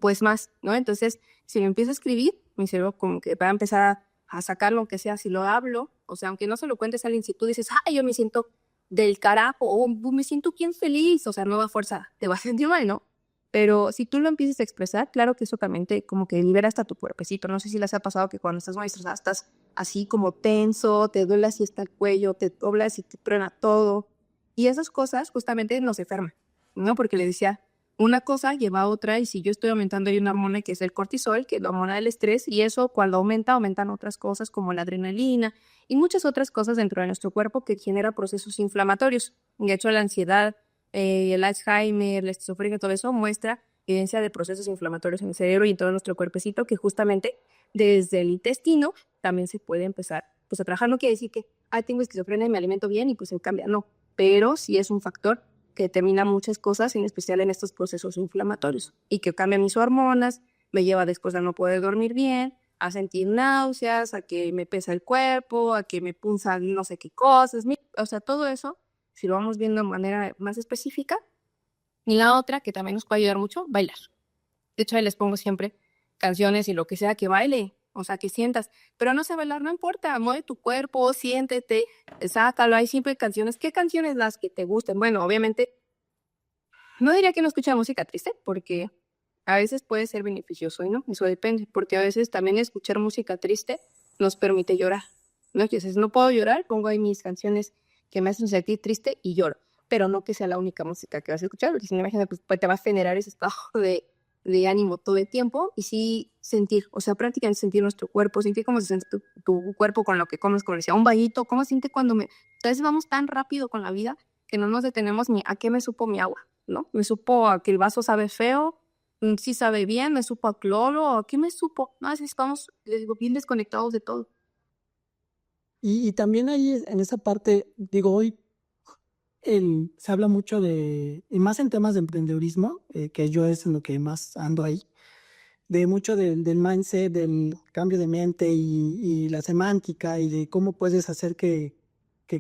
pues más, ¿no? Entonces, si me empiezo a escribir, mi cerebro como que va a empezar a sacar lo que sea, si lo hablo, o sea, aunque no se lo cuentes a alguien, si tú dices, ay, yo me siento del carajo, o me siento bien feliz, o sea, nueva fuerza, te vas a sentir mal, ¿no? Pero si tú lo empiezas a expresar, claro que eso también te como que libera hasta tu cuerpecito. No sé si les ha pasado que cuando estás muy estresada estás así como tenso, te duele así hasta el cuello, te doblas y te truena todo. Y esas cosas justamente nos enferman, ¿no? Porque le decía, una cosa lleva a otra y si yo estoy aumentando hay una hormona que es el cortisol, que es la hormona del estrés, y eso cuando aumentan otras cosas como la adrenalina y muchas otras cosas dentro de nuestro cuerpo que genera procesos inflamatorios. De hecho, la ansiedad, el Alzheimer, la esquizofrenia, todo eso muestra evidencia de procesos inflamatorios en el cerebro y en todo nuestro cuerpecito que justamente desde el intestino también se puede empezar pues, a trabajar. No quiere decir que tengo esquizofrenia y me alimento bien y pues se cambia, no, pero sí es un factor que determina muchas cosas, en especial en estos procesos inflamatorios, y que cambia mis hormonas, me lleva después a no poder dormir bien, a sentir náuseas, a que me pesa el cuerpo, a que me punzan no sé qué cosas, o sea, todo eso, si lo vamos viendo de manera más específica. Y la otra, que también nos puede ayudar mucho, bailar. De hecho, ahí les pongo siempre canciones y lo que sea que baile, o sea, que sientas, pero no sé bailar, no importa, mueve tu cuerpo, siéntete, sácalo, hay siempre canciones. ¿Qué canciones las que te gusten? Bueno, obviamente, no diría que no escucha música triste, porque a veces puede ser beneficioso, ¿no? Eso depende, porque a veces también escuchar música triste nos permite llorar, ¿no? Entonces, no puedo llorar, pongo ahí mis canciones que me hacen sentir triste y lloro, pero no que sea la única música que vas a escuchar, porque si no, imagínate, pues te va a generar ese estado de ánimo todo el tiempo y sí sentir, o sea, prácticamente sentir nuestro cuerpo, sentir cómo se siente tu cuerpo con lo que comes, como decía, un vaguito, cómo se siente cuando a veces vamos tan rápido con la vida que no nos detenemos ni a qué me supo mi agua, ¿no? Me supo a que el vaso sabe feo, sí sabe bien, me supo a cloro, ¿a qué me supo? No, a veces estamos, les digo, bien desconectados de todo. Y también ahí en esa parte, digo, hoy se habla mucho y más en temas de emprendedurismo, que yo es en lo que más ando ahí, de mucho del mindset, del cambio de mente y la semántica y de cómo puedes hacer que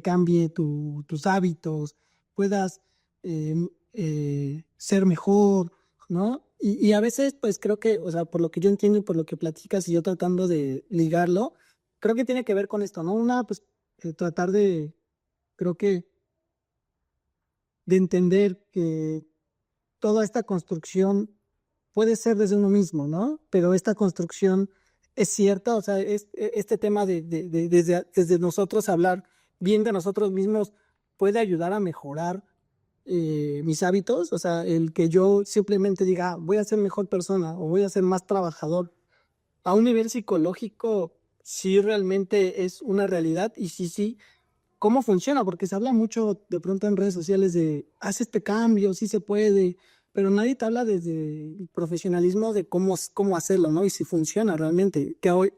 cambie tus hábitos, puedas ser mejor, ¿no? Y a veces, pues creo que, o sea, por lo que yo entiendo y por lo que platicas y yo tratando de ligarlo, creo que tiene que ver con esto, ¿no? Una, pues tratar creo que de entender que toda esta construcción puede ser desde uno mismo, ¿no? Pero esta construcción es cierta, o sea, este tema desde nosotros hablar bien de nosotros mismos puede ayudar a mejorar mis hábitos, o sea, el que yo simplemente diga, voy a ser mejor persona o voy a ser más trabajador, a un nivel psicológico, sí realmente es una realidad y sí, ¿cómo funciona? Porque se habla mucho de pronto en redes sociales de, haz este cambio, sí se puede, pero nadie te habla desde el profesionalismo de cómo hacerlo, ¿no? Y si funciona realmente, que hoy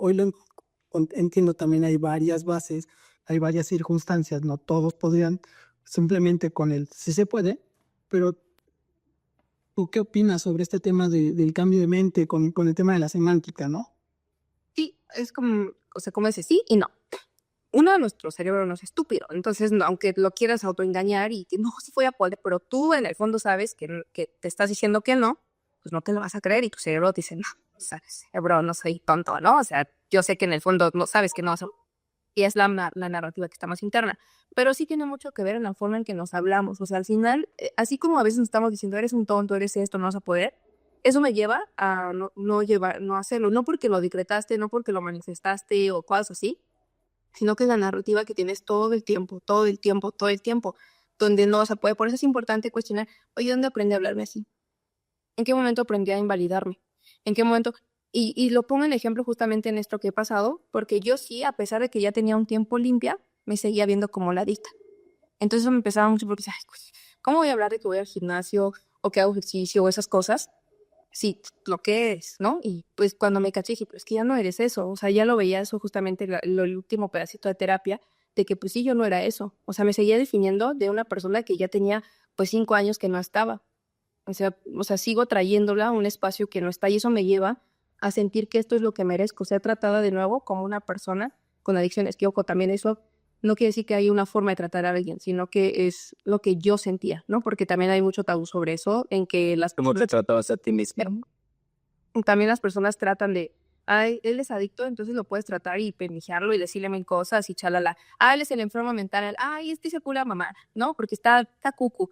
entiendo también hay varias bases, hay varias circunstancias, no todos podrían simplemente con el sí se puede, pero ¿tú qué opinas sobre este tema del cambio de mente con el tema de la semántica, no? Sí, es como, o sea, como dice sí y no. Uno, nuestro cerebro no es estúpido, entonces aunque lo quieras autoengañar y que no, sí voy a poder, pero tú en el fondo sabes que te estás diciendo que no, pues no te lo vas a creer y tu cerebro te dice, no, sabes, cerebro, no soy tonto, ¿no? O sea, yo sé que en el fondo no sabes que no vas a... Y es la narrativa que está más interna, pero sí tiene mucho que ver en la forma en que nos hablamos, o sea, al final, así como a veces nos estamos diciendo, eres un tonto, eres esto, no vas a poder, eso me lleva a no hacerlo, no porque lo decretaste, no porque lo manifestaste o cosas así, sino que es la narrativa que tienes todo el tiempo, todo el tiempo, todo el tiempo, donde no vas a poder. Por eso es importante cuestionar, oye, ¿dónde aprendí a hablarme así? ¿En qué momento aprendí a invalidarme? ¿En qué momento? Y lo pongo en ejemplo justamente en esto que he pasado, porque yo sí, a pesar de que ya tenía un tiempo limpia, me seguía viendo como la adicta. Entonces eso me empezaba mucho porque decía, "Ay, pues, ¿cómo voy a hablar de que voy al gimnasio o que hago ejercicio o esas cosas? Sí, lo que es, ¿no?" Y pues cuando me caché dije, pero es que ya no eres eso, o sea, ya lo veía eso justamente el último pedacito de terapia, de que pues sí, yo no era eso, o sea, me seguía definiendo de una persona que ya tenía pues 5 años que no estaba, o sea, sigo trayéndola a un espacio que no está y eso me lleva a sentir que esto es lo que merezco, ser tratada de nuevo como una persona con adicciones, que ojo, también eso no quiere decir que hay una forma de tratar a alguien, sino que es lo que yo sentía, ¿no? Porque también hay mucho tabú sobre eso, en que las ¿Cómo te tratabas a ti mismo? también las personas tratan de, ay, él es adicto, entonces lo puedes tratar y pendejearlo y decirle mil cosas y chalala. Ah, él es el enfermo mental, ay, este se pura mamar, ¿no? Porque está cucu.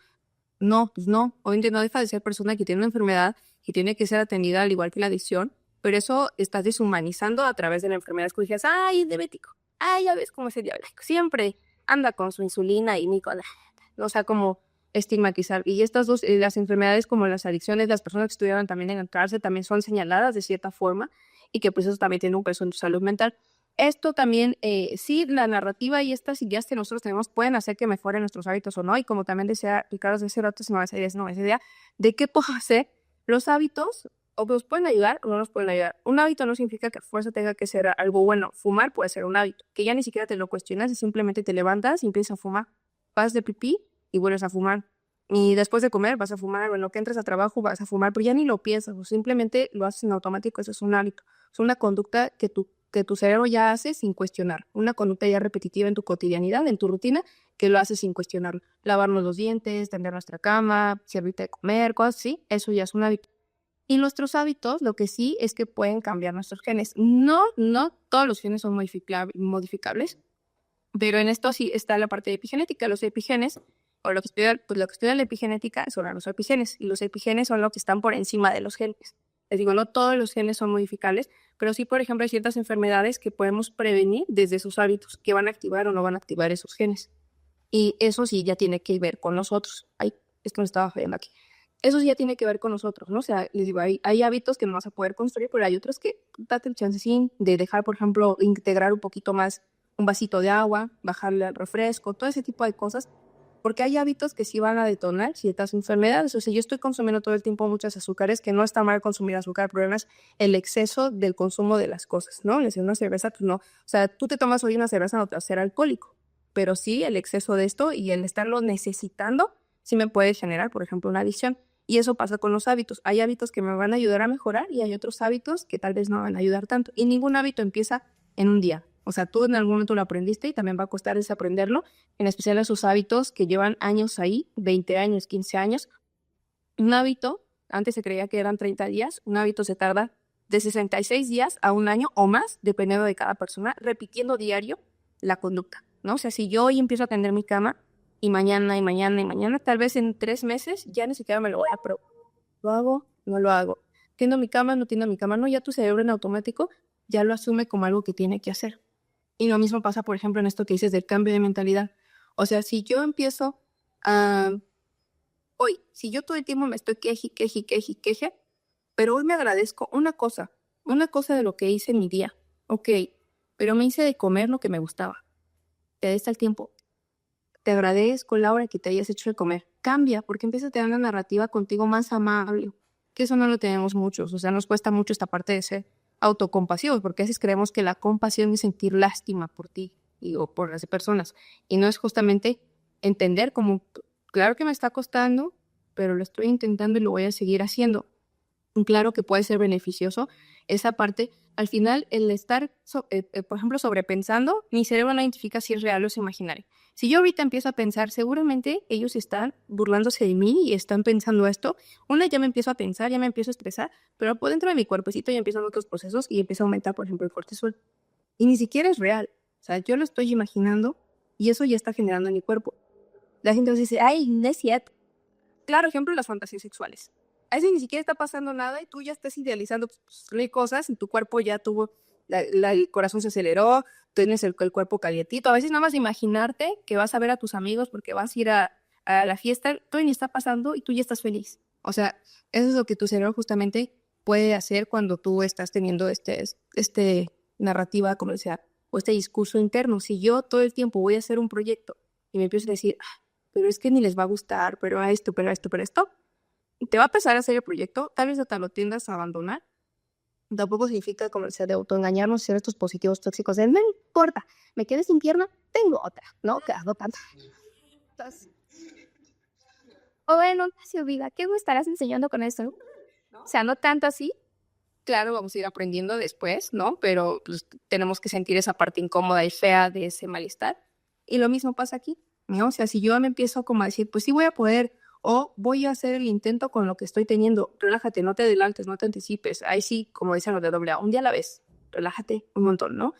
No, pues no. Obviamente no deja de ser persona que tiene una enfermedad y tiene que ser atendida al igual que la adicción, pero eso estás deshumanizando a través de la enfermedad. Es que dices, ay, es diabético. Ay, ya ves cómo es el diabético. Siempre anda con su insulina y ni con la... O sea, como estigmatizar. Y estas dos, las enfermedades como las adicciones, las personas que estudiaron también en el cárcel también son señaladas de cierta forma y que pues eso también tiene un peso en tu salud mental. Esto también, sí, la narrativa y estas ideas que nosotros tenemos pueden hacer que mejoren nuestros hábitos o no. Y como también decía Ricardo de hace rato, no, esa idea de qué puedo hacer, los hábitos o nos pueden ayudar o no nos pueden ayudar. Un hábito no significa que a fuerza tenga que ser algo bueno. Fumar puede ser un hábito, que ya ni siquiera te lo cuestionas y simplemente te levantas y empiezas a fumar. Vas de pipí y vuelves a fumar. Y después de comer vas a fumar, o en lo que entras a trabajo vas a fumar, pero ya ni lo piensas, o simplemente lo haces en automático, eso es un hábito. Es una conducta que tu cerebro ya hace sin cuestionar, una conducta ya repetitiva en tu cotidianidad, en tu rutina, que lo haces sin cuestionarlo. Lavarnos los dientes, tender nuestra cama, servirte de comer, cosas así, eso ya es un hábito. Y nuestros hábitos, lo que sí es que pueden cambiar nuestros genes. No todos los genes son modificables, pero en esto sí está la parte de epigenética. Los epigenes, o lo que estudia la epigenética son los epigenes, y los epigenes son lo que están por encima de los genes. Les digo, no todos los genes son modificables, pero sí, por ejemplo, hay ciertas enfermedades que podemos prevenir desde sus hábitos, que van a activar o no van a activar esos genes. Y eso sí ya tiene que ver con nosotros. Ay, esto me estaba fallando aquí. Eso sí ya tiene que ver con nosotros, ¿no? O sea, les digo, hay hábitos que no vas a poder construir, pero hay otros que date el chancecín de dejar, por ejemplo, integrar un poquito más un vasito de agua, bajarle al refresco, todo ese tipo de cosas, porque hay hábitos que sí van a detonar ciertas enfermedades. O sea, yo estoy consumiendo todo el tiempo muchos azúcares, que no está mal consumir azúcar, el problema es el exceso del consumo de las cosas, ¿no? Les digo, una cerveza, pues no. O sea, tú te tomas hoy una cerveza, no te va a ser alcohólico, pero sí el exceso de esto y el estarlo necesitando sí me puede generar, por ejemplo, una adicción. Y eso pasa con los hábitos. Hay hábitos que me van a ayudar a mejorar y hay otros hábitos que tal vez no van a ayudar tanto. Y ningún hábito empieza en un día. O sea, tú en algún momento lo aprendiste y también va a costar desaprenderlo, en especial esos hábitos que llevan años ahí, 20 años, 15 años. Un hábito, antes se creía que eran 30 días, un hábito se tarda de 66 días a un año o más, dependiendo de cada persona, repitiendo diario la conducta, ¿no? O sea, si yo hoy empiezo a tender mi cama y mañana y mañana y mañana, tal vez en 3 meses ya ni siquiera me lo voy a probar. ¿Lo hago? No lo hago. ¿Tiendo mi cama? No tiendo mi cama. No, ya tu cerebro en automático ya lo asume como algo que tiene que hacer. Y lo mismo pasa, por ejemplo, en esto que dices del cambio de mentalidad. O sea, si yo empiezo a... Hoy, si yo todo el tiempo me estoy queje, pero hoy me agradezco una cosa de lo que hice en mi día. Ok, pero me hice de comer lo que me gustaba. Te des el tiempo. te agradezco, Laura, que te hayas hecho de comer. Cambia, porque empieza a tener una narrativa contigo más amable, que eso no lo tenemos muchos. O sea, nos cuesta mucho esta parte de ser autocompasivos, porque a veces creemos que la compasión es sentir lástima por ti o por las personas. Y no es justamente entender como, claro que me está costando, pero lo estoy intentando y lo voy a seguir haciendo. Claro que puede ser beneficioso esa parte. Al final, el estar, por ejemplo, sobrepensando, mi cerebro no identifica si es real o es imaginario. Si yo ahorita empiezo a pensar, seguramente ellos están burlándose de mí y están pensando esto. Ya me empiezo a pensar, ya me empiezo a estresar, pero por dentro de mi cuerpecito ya empiezan otros procesos y empieza a aumentar, por ejemplo, el cortisol. Y ni siquiera es real. O sea, yo lo estoy imaginando y eso ya está generando en mi cuerpo. La gente nos dice, ay, no es cierto. Claro, ejemplo, las fantasías sexuales. A veces ni siquiera está pasando nada y tú ya estás idealizando cosas y tu cuerpo ya tuvo, el corazón se aceleró, tienes el cuerpo calientito. A veces nada más imaginarte que vas a ver a tus amigos porque vas a ir a la fiesta, todo ni está pasando y tú ya estás feliz. O sea, eso es lo que tu cerebro justamente puede hacer cuando tú estás teniendo este narrativa comercial o este discurso interno. Si yo todo el tiempo voy a hacer un proyecto y me empiezo a decir, pero es que ni les va a gustar, pero a esto, pero a esto, pero a esto, te va a empezar a hacer el proyecto, tal vez hasta lo tiendas a abandonar. Tampoco significa como sea de autoengañarnos, ser estos positivos tóxicos de no importa, me quedé sin pierna, tengo otra, ¿no? Que hago tanto. O bueno, se olvida, ¿qué me estarás enseñando con eso? O sea, no tanto así. Claro, vamos a ir aprendiendo después, ¿no? Pero pues, tenemos que sentir esa parte incómoda y fea de ese malestar. Y lo mismo pasa aquí, ¿no? O sea, si yo me empiezo como a decir, pues sí voy a poder, o voy a hacer el intento con lo que estoy teniendo, relájate, no te adelantes, no te anticipes. Ahí sí, como dicen los de AA, un día a la vez, relájate un montón, ¿no?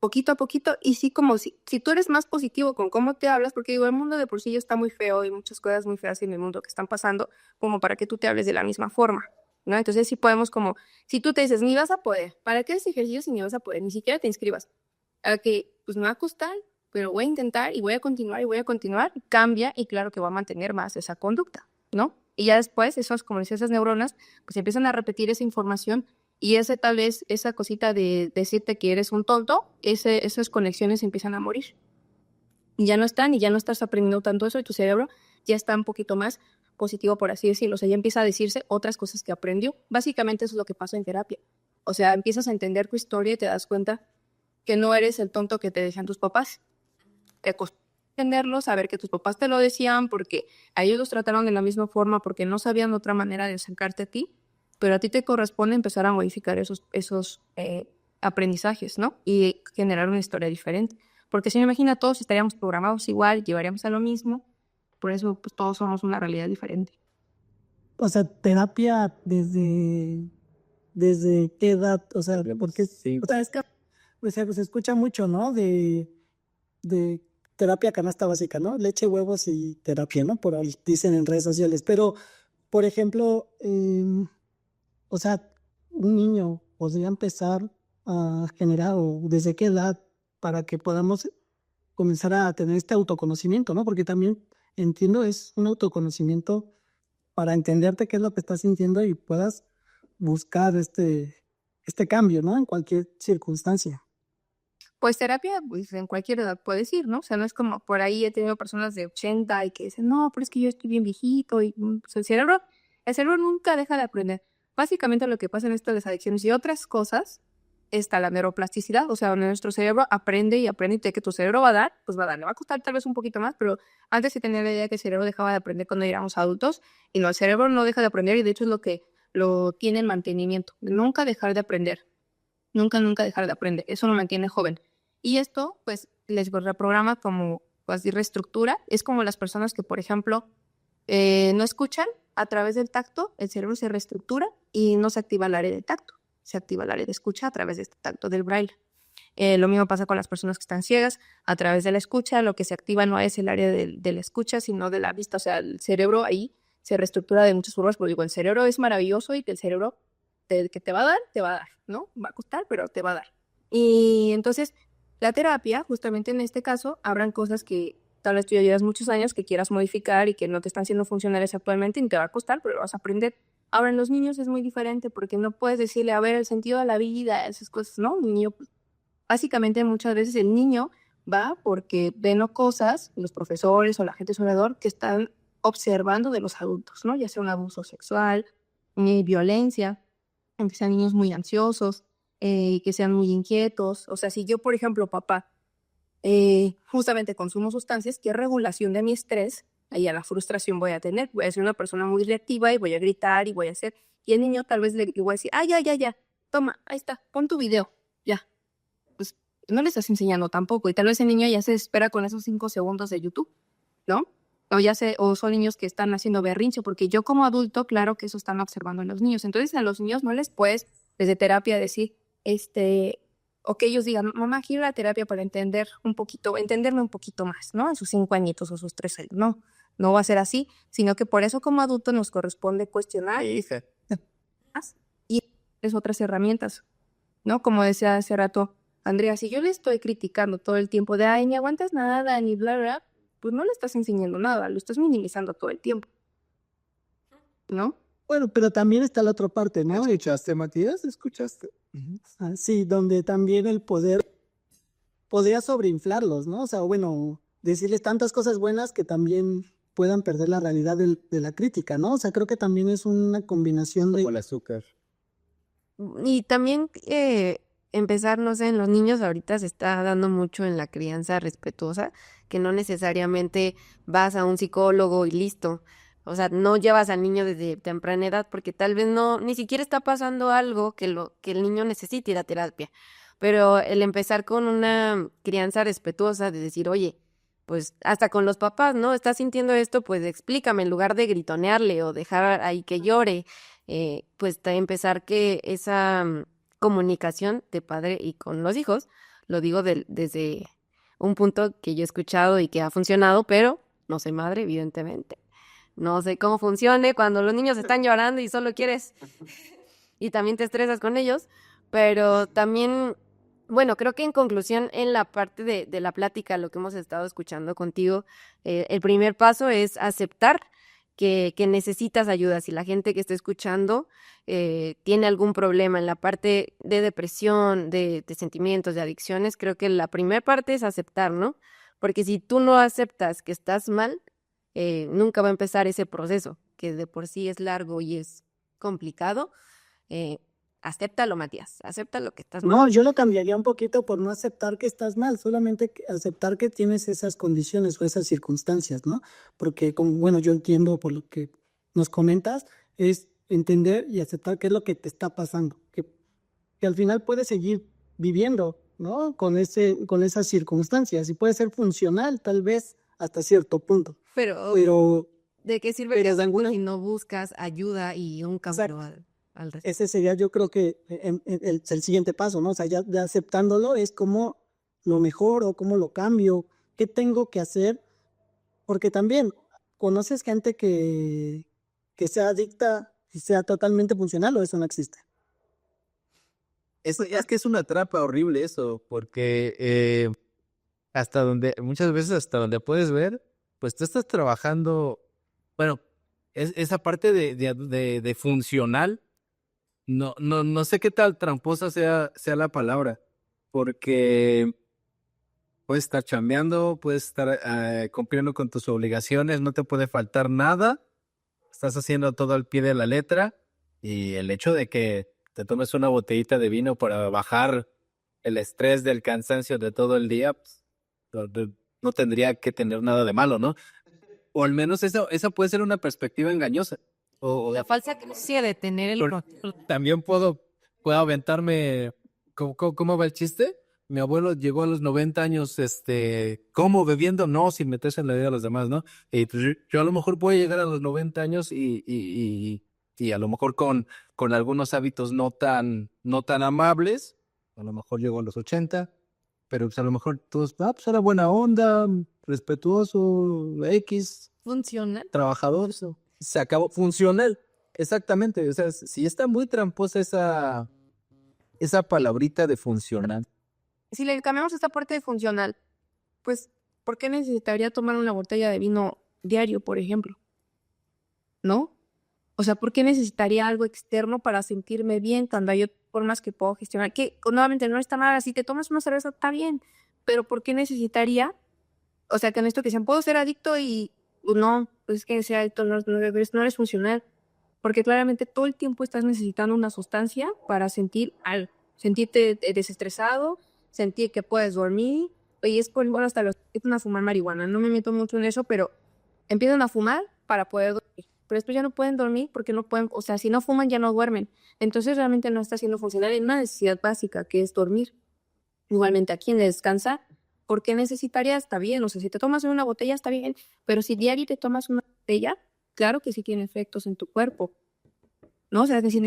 Poquito a poquito, y sí, como si tú eres más positivo con cómo te hablas, porque digo, el mundo de por sí ya está muy feo y muchas cosas muy feas en el mundo que están pasando, como para que tú te hables de la misma forma, ¿no? Entonces sí podemos como, si tú te dices, ni vas a poder, ¿para qué ese ejercicio si ni vas a poder? Ni siquiera te inscribas. A que, pues me va a costar, pero voy a intentar y voy a continuar, cambia y claro que va a mantener más esa conducta, ¿no? Y ya después, como decía, esas neuronas, pues empiezan a repetir esa información y tal vez esa cosita de decirte que eres un tonto, esas conexiones empiezan a morir. Y ya no están, y ya no estás aprendiendo tanto eso y tu cerebro ya está un poquito más positivo, por así decirlo. O sea, ya empieza a decirse otras cosas que aprendió. Básicamente eso es lo que pasa en terapia. O sea, empiezas a entender tu historia y te das cuenta que no eres el tonto que te decían tus papás. Te costó entenderlo, saber que tus papás te lo decían porque a ellos los trataron de la misma forma, porque no sabían otra manera de acercarte a ti, pero a ti te corresponde empezar a modificar esos aprendizajes, ¿no? Y generar una historia diferente. Porque si me imagino, todos estaríamos programados igual, llevaríamos a lo mismo, por eso pues, todos somos una realidad diferente. O sea, terapia desde qué edad, o sea, porque Sí. o sea, es que se escucha mucho, ¿no? De terapia canasta básica, ¿no? Leche, huevos y terapia, ¿no? Por ahí dicen en redes sociales. Pero, por ejemplo, o sea, un niño podría empezar a generar, o desde qué edad, para que podamos comenzar a tener este autoconocimiento, ¿no? Porque también entiendo, es un autoconocimiento para entenderte qué es lo que estás sintiendo y puedas buscar este cambio, ¿no? En cualquier circunstancia. Pues terapia, pues en cualquier edad puedes ir, ¿no? O sea, no es como por ahí he tenido personas de 80 y que dicen, no, pero es que yo estoy bien viejito y pues, el cerebro nunca deja de aprender. Básicamente lo que pasa en esto de las adicciones y otras cosas está la neuroplasticidad, o sea, donde nuestro cerebro aprende y de que tu cerebro va a dar, pues va a dar. Le va a costar tal vez un poquito más, pero antes se tenía la idea que el cerebro dejaba de aprender cuando éramos adultos y no, el cerebro no deja de aprender y de hecho es lo que lo tiene en mantenimiento. Nunca dejar de aprender. Nunca dejar de aprender. Eso lo mantiene joven. Y esto, pues, les reprograma como, pues, reestructura. Es como las personas que, por ejemplo, no escuchan a través del tacto, el cerebro se reestructura y no se activa el área de tacto. Se activa el área de escucha a través de este tacto del braille. Lo mismo pasa con las personas que están ciegas. A través de la escucha, lo que se activa no es el área de la escucha, sino de la vista. O sea, el cerebro ahí se reestructura de muchas formas. Pero digo, el cerebro es maravilloso y que el cerebro que te va a dar, ¿no? Va a costar, pero te va a dar. Y entonces, la terapia, justamente en este caso, habrán cosas que tal vez tú ya llevas muchos años que quieras modificar y que no te están siendo funcionales actualmente y te va a costar, pero lo vas a aprender. Ahora, en los niños es muy diferente porque no puedes decirle, a ver, el sentido de la vida, esas cosas, ¿no? El niño, básicamente muchas veces el niño va porque ven cosas, los profesores o la gente a su alrededor, que están observando de los adultos, ¿no? Ya sea un abuso sexual, violencia, que sean niños muy ansiosos, que sean muy inquietos. O sea, si yo, por ejemplo, papá, justamente consumo sustancias, ¿qué regulación de mi estrés? Ahí a la frustración voy a tener. Voy a ser una persona muy reactiva y voy a gritar y voy a hacer. Y el niño tal vez le voy a decir, ya, toma, ahí está, pon tu video, ya. Pues no le estás enseñando tampoco. Y tal vez el niño ya se espera con esos 5 segundos de YouTube, ¿no? O son niños que están haciendo berrinche, porque yo como adulto, claro que eso están observando en los niños. Entonces a los niños no les puedes, desde terapia, decir, o que ellos digan, mamá, quiero la terapia para entenderme un poquito más, ¿no? En sus 5 añitos o sus 3 años. No va a ser así, sino que por eso como adulto nos corresponde cuestionar más y es otras herramientas, ¿no? Como decía hace rato Andrea, si yo le estoy criticando todo el tiempo de, ay, ni aguantas nada, ni bla, bla, pues no le estás enseñando nada, lo estás minimizando todo el tiempo, ¿no? Bueno, pero también está la otra parte, ¿no? ¿Escuchaste, Matías? ¿Escuchaste? Sí, donde también el poder podría sobreinflarlos, ¿no? O sea, bueno, decirles tantas cosas buenas que también puedan perder la realidad de la crítica, ¿no? O sea, creo que también es una combinación de... Como el azúcar. Y también empezar, no sé, en los niños ahorita se está dando mucho en la crianza respetuosa, que no necesariamente vas a un psicólogo y listo. O sea, no llevas al niño desde temprana edad porque tal vez ni siquiera está pasando algo que el niño necesite ir a terapia. Pero el empezar con una crianza respetuosa de decir, oye, pues hasta con los papás, ¿no? ¿Estás sintiendo esto? Pues explícame en lugar de gritonearle o dejar ahí que llore. Pues empezar que esa comunicación de padre y con los hijos, lo digo desde un punto que yo he escuchado y que ha funcionado, pero no soy madre, evidentemente. No sé cómo funcione cuando los niños están llorando y solo quieres y también te estresas con ellos, pero también, bueno, creo que en conclusión, en la parte de la plática, lo que hemos estado escuchando contigo, el primer paso es aceptar que necesitas ayuda. Si la gente que está escuchando tiene algún problema en la parte de depresión, de sentimientos, de adicciones, creo que la primera parte es aceptar, ¿no? Porque si tú no aceptas que estás mal, nunca va a empezar ese proceso, que de por sí es largo y es complicado. Acéptalo, Matías, acepta lo que estás mal. No, yo lo cambiaría un poquito por no aceptar que estás mal, solamente aceptar que tienes esas condiciones o esas circunstancias, ¿no? Porque, como, bueno, yo entiendo por lo que nos comentas, es entender y aceptar qué es lo que te está pasando, que al final puedes seguir viviendo, ¿no? Con esas circunstancias y puede ser funcional, tal vez, hasta cierto punto. Pero ¿de qué sirve pero que de alguna- si no buscas ayuda y un cambio al respecto? ese sería, yo creo que el siguiente paso, ¿no? O sea, ya aceptándolo es como lo mejoro, cómo lo cambio, qué tengo que hacer, porque también conoces gente que sea adicta y sea totalmente funcional o eso no existe. Eso, es que es una trampa horrible eso, porque muchas veces hasta donde puedes ver, pues tú estás trabajando, bueno, esa parte de funcional, no sé qué tal tramposa sea la palabra, porque puedes estar chambeando, puedes estar cumpliendo con tus obligaciones, no te puede faltar nada, estás haciendo todo al pie de la letra, y el hecho de que te tomes una botellita de vino para bajar el estrés del cansancio de todo el día, pues, no tendría que tener nada de malo, ¿no? O al menos esa puede ser una perspectiva engañosa. La falsa creencia de tener el También puedo aventarme, ¿cómo va el chiste? Mi abuelo llegó a los 90 años, ¿cómo? Bebiendo, no, sin meterse en la vida de los demás, ¿no? Y pues yo a lo mejor voy a llegar a los 90 años y a lo mejor con algunos hábitos no tan amables, a lo mejor llego a los 80, pero pues a lo mejor todos, pues era buena onda, respetuoso, X, funcional. trabajador, se acabó, funcional, exactamente, o sea, si está muy tramposa esa palabrita de funcional. Si le cambiamos esta parte de funcional, pues, ¿por qué necesitaría tomar una botella de vino diario, por ejemplo? ¿No? O sea, ¿por qué necesitaría algo externo para sentirme bien cuando hay formas que puedo gestionar? Que nuevamente no está nada, si te tomas una cerveza está bien, pero ¿por qué necesitaría? O sea, con esto que decían, puedo ser adicto y no, pues es que ser adicto no eres funcional, porque claramente todo el tiempo estás necesitando una sustancia para sentirte desestresado, sentir que puedes dormir, y es por igual hasta los que empiezan a fumar marihuana, no me meto mucho en eso, pero empiezan a fumar para poder dormir, pero después ya no pueden dormir porque no pueden, o sea, si no fuman ya no duermen, entonces realmente no está siendo funcional en una necesidad básica que es dormir. Igualmente a quien le descansa, ¿por qué necesitaría? Está bien, o sea, si te tomas una botella está bien, pero si diario te tomas una botella, claro que sí tiene efectos en tu cuerpo, ¿no? O sea, que si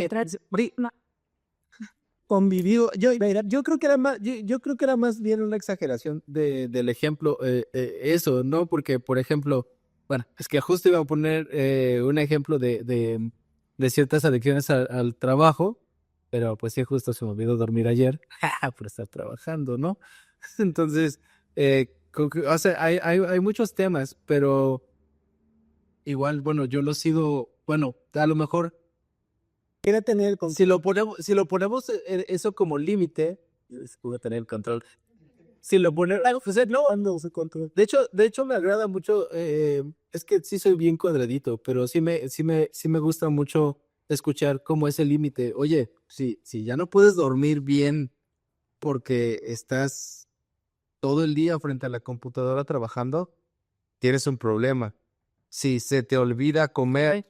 Convivido, yo creo que era más, yo creo que era más bien una exageración del ejemplo, eso, ¿no? Porque, por ejemplo, bueno, es que justo iba a poner un ejemplo de ciertas adicciones al trabajo, pero pues sí, justo se me olvidó dormir ayer por estar trabajando, ¿no? Entonces, o sea, hay muchos temas, pero igual, bueno, yo lo sigo, bueno, a lo mejor Quiere tener el control. si lo ponemos eso como límite, voy a tener el control. Si lo ponemos, pues, no, Cuando se controla. de hecho me agrada mucho, es que sí soy bien cuadradito, pero sí me gusta mucho escuchar cómo es el límite. Oye, si ya no puedes dormir bien porque estás todo el día frente a la computadora trabajando, tienes un problema. Si se te olvida comer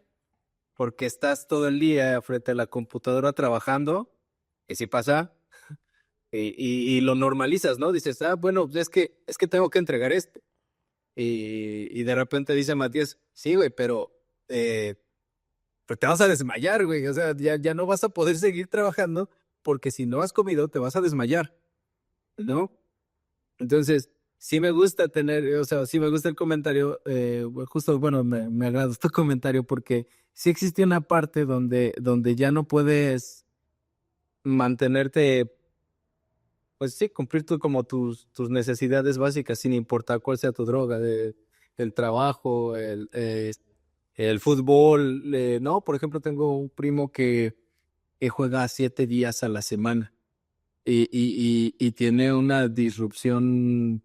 porque estás todo el día frente a la computadora trabajando, que sí pasa, y lo normalizas, ¿no? Dices, bueno, es que tengo que entregar esto. Y de repente dice Matías, sí, güey, pero te vas a desmayar, güey. O sea, ya no vas a poder seguir trabajando porque si no has comido te vas a desmayar, ¿no? Entonces, sí me gusta o sea, sí me gusta el comentario, justo, bueno, me agrada tu comentario porque sí existe una parte donde ya no puedes mantenerte, pues sí, cumplir como tus necesidades básicas sin importar cuál sea tu droga, el trabajo, el fútbol, ¿no? Por ejemplo, tengo un primo que juega 7 días a la semana y tiene una disrupción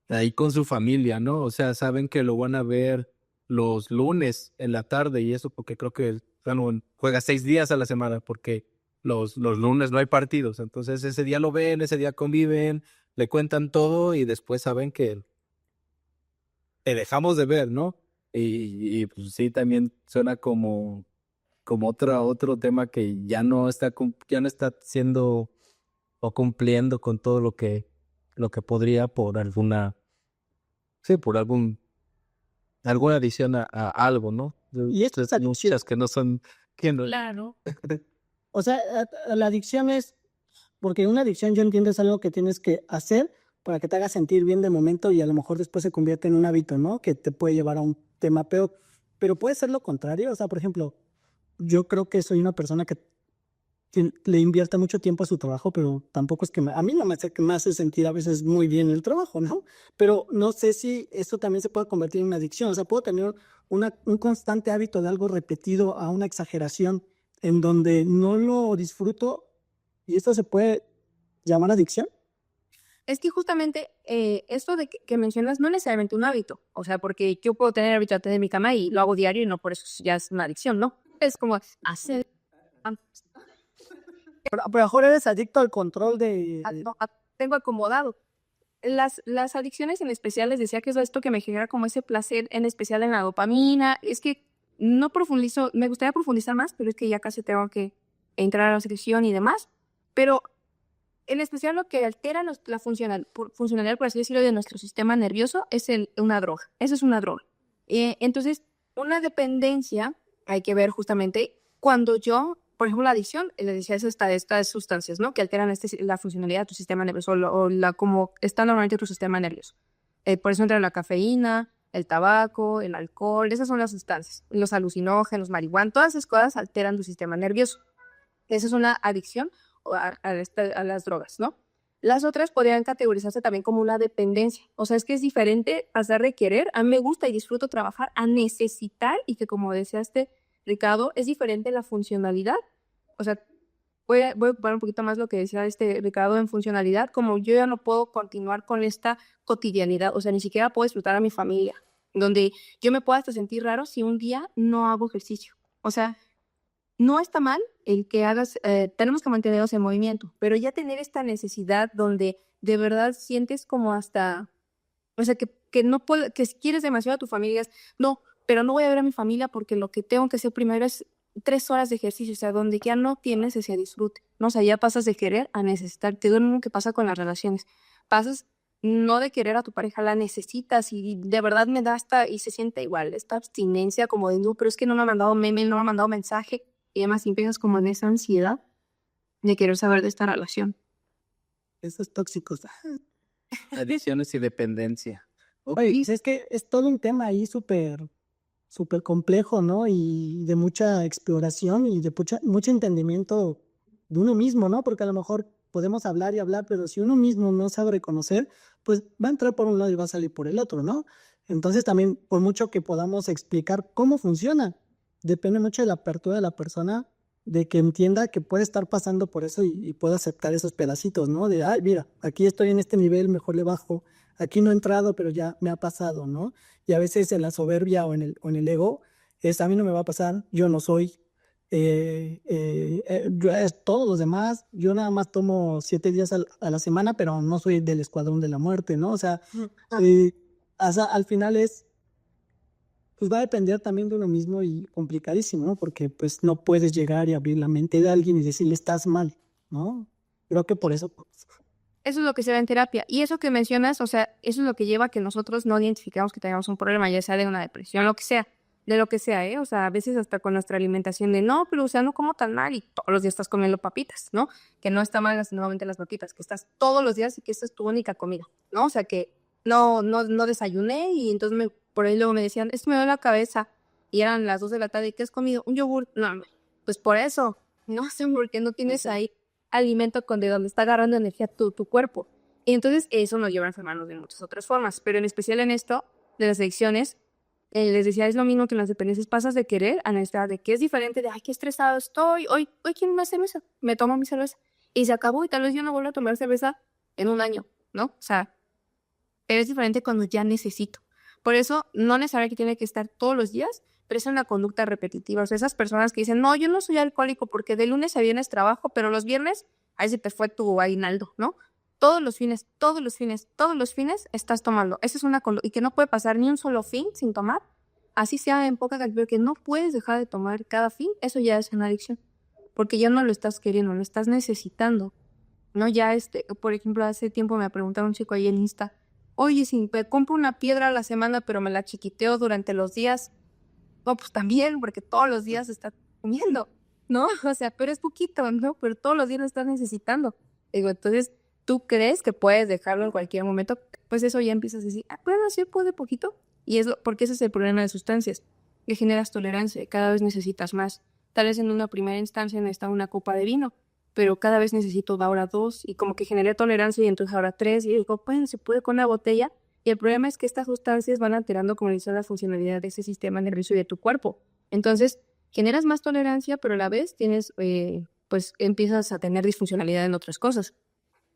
ahí con su familia, ¿no? O sea, saben que lo van a ver los lunes en la tarde y eso porque creo que bueno, juega 6 días a la semana porque los lunes no hay partidos. Entonces ese día lo ven, ese día conviven, le cuentan todo y después saben que te dejamos de ver, ¿no? Y pues sí, también suena como otro tema que ya no está siendo o cumpliendo con todo lo que podría por alguna adición a algo, ¿no? Y esto es adicción. Muchas que no son, que no, Claro. O sea, la adicción es, porque una adicción yo entiendo es algo que tienes que hacer para que te haga sentir bien de momento y a lo mejor después se convierte en un hábito, ¿no? Que te puede llevar a un tema peor. Pero puede ser lo contrario. O sea, por ejemplo, yo creo que soy una persona que le invierte mucho tiempo a su trabajo, pero tampoco es que a mí no me hace sentir a veces muy bien el trabajo, ¿no? Pero no sé si esto también se puede convertir en una adicción. O sea, puedo tener un constante hábito de algo repetido a una exageración en donde no lo disfruto y esto se puede llamar adicción. Es que justamente esto de que mencionas no es necesariamente un hábito, o sea, porque yo puedo tener el hábito de tener mi cama y lo hago diario y no por eso ya es una adicción, ¿no? Es como hacer... Pero a lo mejor eres adicto al control de... tengo acomodado. Las adicciones en especial, les decía que es esto que me genera como ese placer, en especial en la dopamina. Es que no profundizo, me gustaría profundizar más, pero es que ya casi tengo que entrar a la sección y demás. Pero en especial lo que altera la funcionalidad, por así decirlo, de nuestro sistema nervioso es una droga. Eso es una droga. Entonces, una dependencia hay que ver justamente cuando yo, por ejemplo, la adicción, les decía, es estas sustancias, ¿no? Que alteran la funcionalidad de tu sistema nervioso como está normalmente tu sistema nervioso. Por eso entra la cafeína, el tabaco, el alcohol, esas son las sustancias. Los alucinógenos, marihuana, todas esas cosas alteran tu sistema nervioso. Esa es una adicción a las drogas, ¿no? Las otras podrían categorizarse también como una dependencia. O sea, es que es diferente pasar de querer, a mí me gusta y disfruto trabajar, a necesitar, y que como decía Ricardo, es diferente la funcionalidad. O sea, voy a ocupar un poquito más lo que decía Ricardo en funcionalidad, como yo ya no puedo continuar con esta cotidianidad, o sea, ni siquiera puedo disfrutar a mi familia, donde yo me puedo hasta sentir raro si un día no hago ejercicio. O sea, no está mal el que hagas, tenemos que mantenernos en movimiento, pero ya tener esta necesidad donde de verdad sientes como hasta, o sea, que no puedo, que si quieres demasiado a tu familia, no, pero no voy a ver a mi familia porque lo que tengo que hacer primero es 3 horas de ejercicio, o sea, donde ya no tienes ese disfrute, ¿no? O sea, ya pasas de querer a necesitar. Te digo lo mismo que pasa con las relaciones. Pasas no de querer a tu pareja, la necesitas y de verdad me da hasta, y se siente igual, esta abstinencia como de, no, pero es que no me ha mandado meme, no me ha mandado mensaje, y además y empiezas como en esa ansiedad de querer saber de esta relación. Esos tóxicos. Adicciones y dependencia. Oye, pues es que es todo un tema ahí súper complejo, ¿no? Y de mucha exploración y de mucho entendimiento de uno mismo, ¿no? Porque a lo mejor podemos hablar y hablar, pero si uno mismo no sabe reconocer, pues va a entrar por un lado y va a salir por el otro, ¿no? Entonces también, por mucho que podamos explicar cómo funciona, depende mucho de la apertura de la persona, de que entienda que puede estar pasando por eso y puede aceptar esos pedacitos, ¿no? De, ay, mira, aquí estoy en este nivel, mejor le bajo, aquí no he entrado, pero ya me ha pasado, ¿no? Y a veces en la soberbia o en el ego, es a mí no me va a pasar, yo no soy, yo es todos los demás, yo nada más tomo 7 días a la semana, pero no soy del escuadrón de la muerte, ¿no? O sea, al final pues va a depender también de uno mismo y complicadísimo, ¿no? Porque pues no puedes llegar y abrir la mente de alguien y decirle estás mal, ¿no? Creo que por eso... Eso es lo que se da en terapia. Y eso que mencionas, o sea, eso es lo que lleva a que nosotros no identificamos que tengamos un problema, ya sea de una depresión, lo que sea, de lo que sea, ¿eh? O sea, a veces hasta con nuestra alimentación de, no, pero o sea, no como tan mal y todos los días estás comiendo papitas, ¿no? Que no está mal nuevamente las papitas, que estás todos los días y que esta es tu única comida, ¿no? O sea, que no desayuné y entonces por ahí luego me decían, esto me duele la cabeza y eran las 2 de la tarde, ¿qué has comido? Un yogur. No, pues por eso, no sé, porque no tienes ahí alimento de donde está agarrando energía tu cuerpo. Y entonces eso nos lleva a enfermarnos de muchas otras formas, pero en especial en esto de las adicciones, les decía, es lo mismo que en las dependencias, pasas de querer a necesidad, de que es diferente de, ay, qué estresado estoy, hoy quiero una cerveza, me tomo mi cerveza y se acabó y tal vez yo no vuelvo a tomar cerveza en un año, ¿no? O sea, pero es diferente cuando ya necesito. Por eso no necesariamente tiene que estar todos los días, pero es una conducta repetitiva. O sea, esas personas que dicen, no, yo no soy alcohólico porque de lunes a viernes trabajo, pero los viernes, ahí se te fue tu aguinaldo, ¿no? Todos los fines estás tomando. Esa es una conducta, y que no puede pasar ni un solo fin sin tomar. Así sea en poca cantidad, que no puedes dejar de tomar cada fin, eso ya es una adicción. Porque ya no lo estás queriendo, lo estás necesitando. ¿No? Ya por ejemplo, hace tiempo me preguntaron un chico ahí en Insta, oye, si me compro una piedra a la semana, pero me la chiquiteo durante los días, no, pues también, porque todos los días está comiendo, ¿no? O sea, pero es poquito, ¿no? Pero todos los días lo estás necesitando. Digo, entonces, ¿tú crees que puedes dejarlo en cualquier momento? Pues eso ya empiezas a decir, ¿puedo hacer de poquito? Y porque ese es el problema de sustancias, que generas tolerancia, cada vez necesitas más. Tal vez en una primera instancia necesitas una copa de vino, pero cada vez necesito ahora 2, y como que generé tolerancia y entonces ahora 3, y digo, pues se puede con una botella. Y el problema es que estas sustancias van alterando, como dice, la funcionalidad de ese sistema nervioso y de tu cuerpo. Entonces, generas más tolerancia, pero a la vez tienes, pues empiezas a tener disfuncionalidad en otras cosas.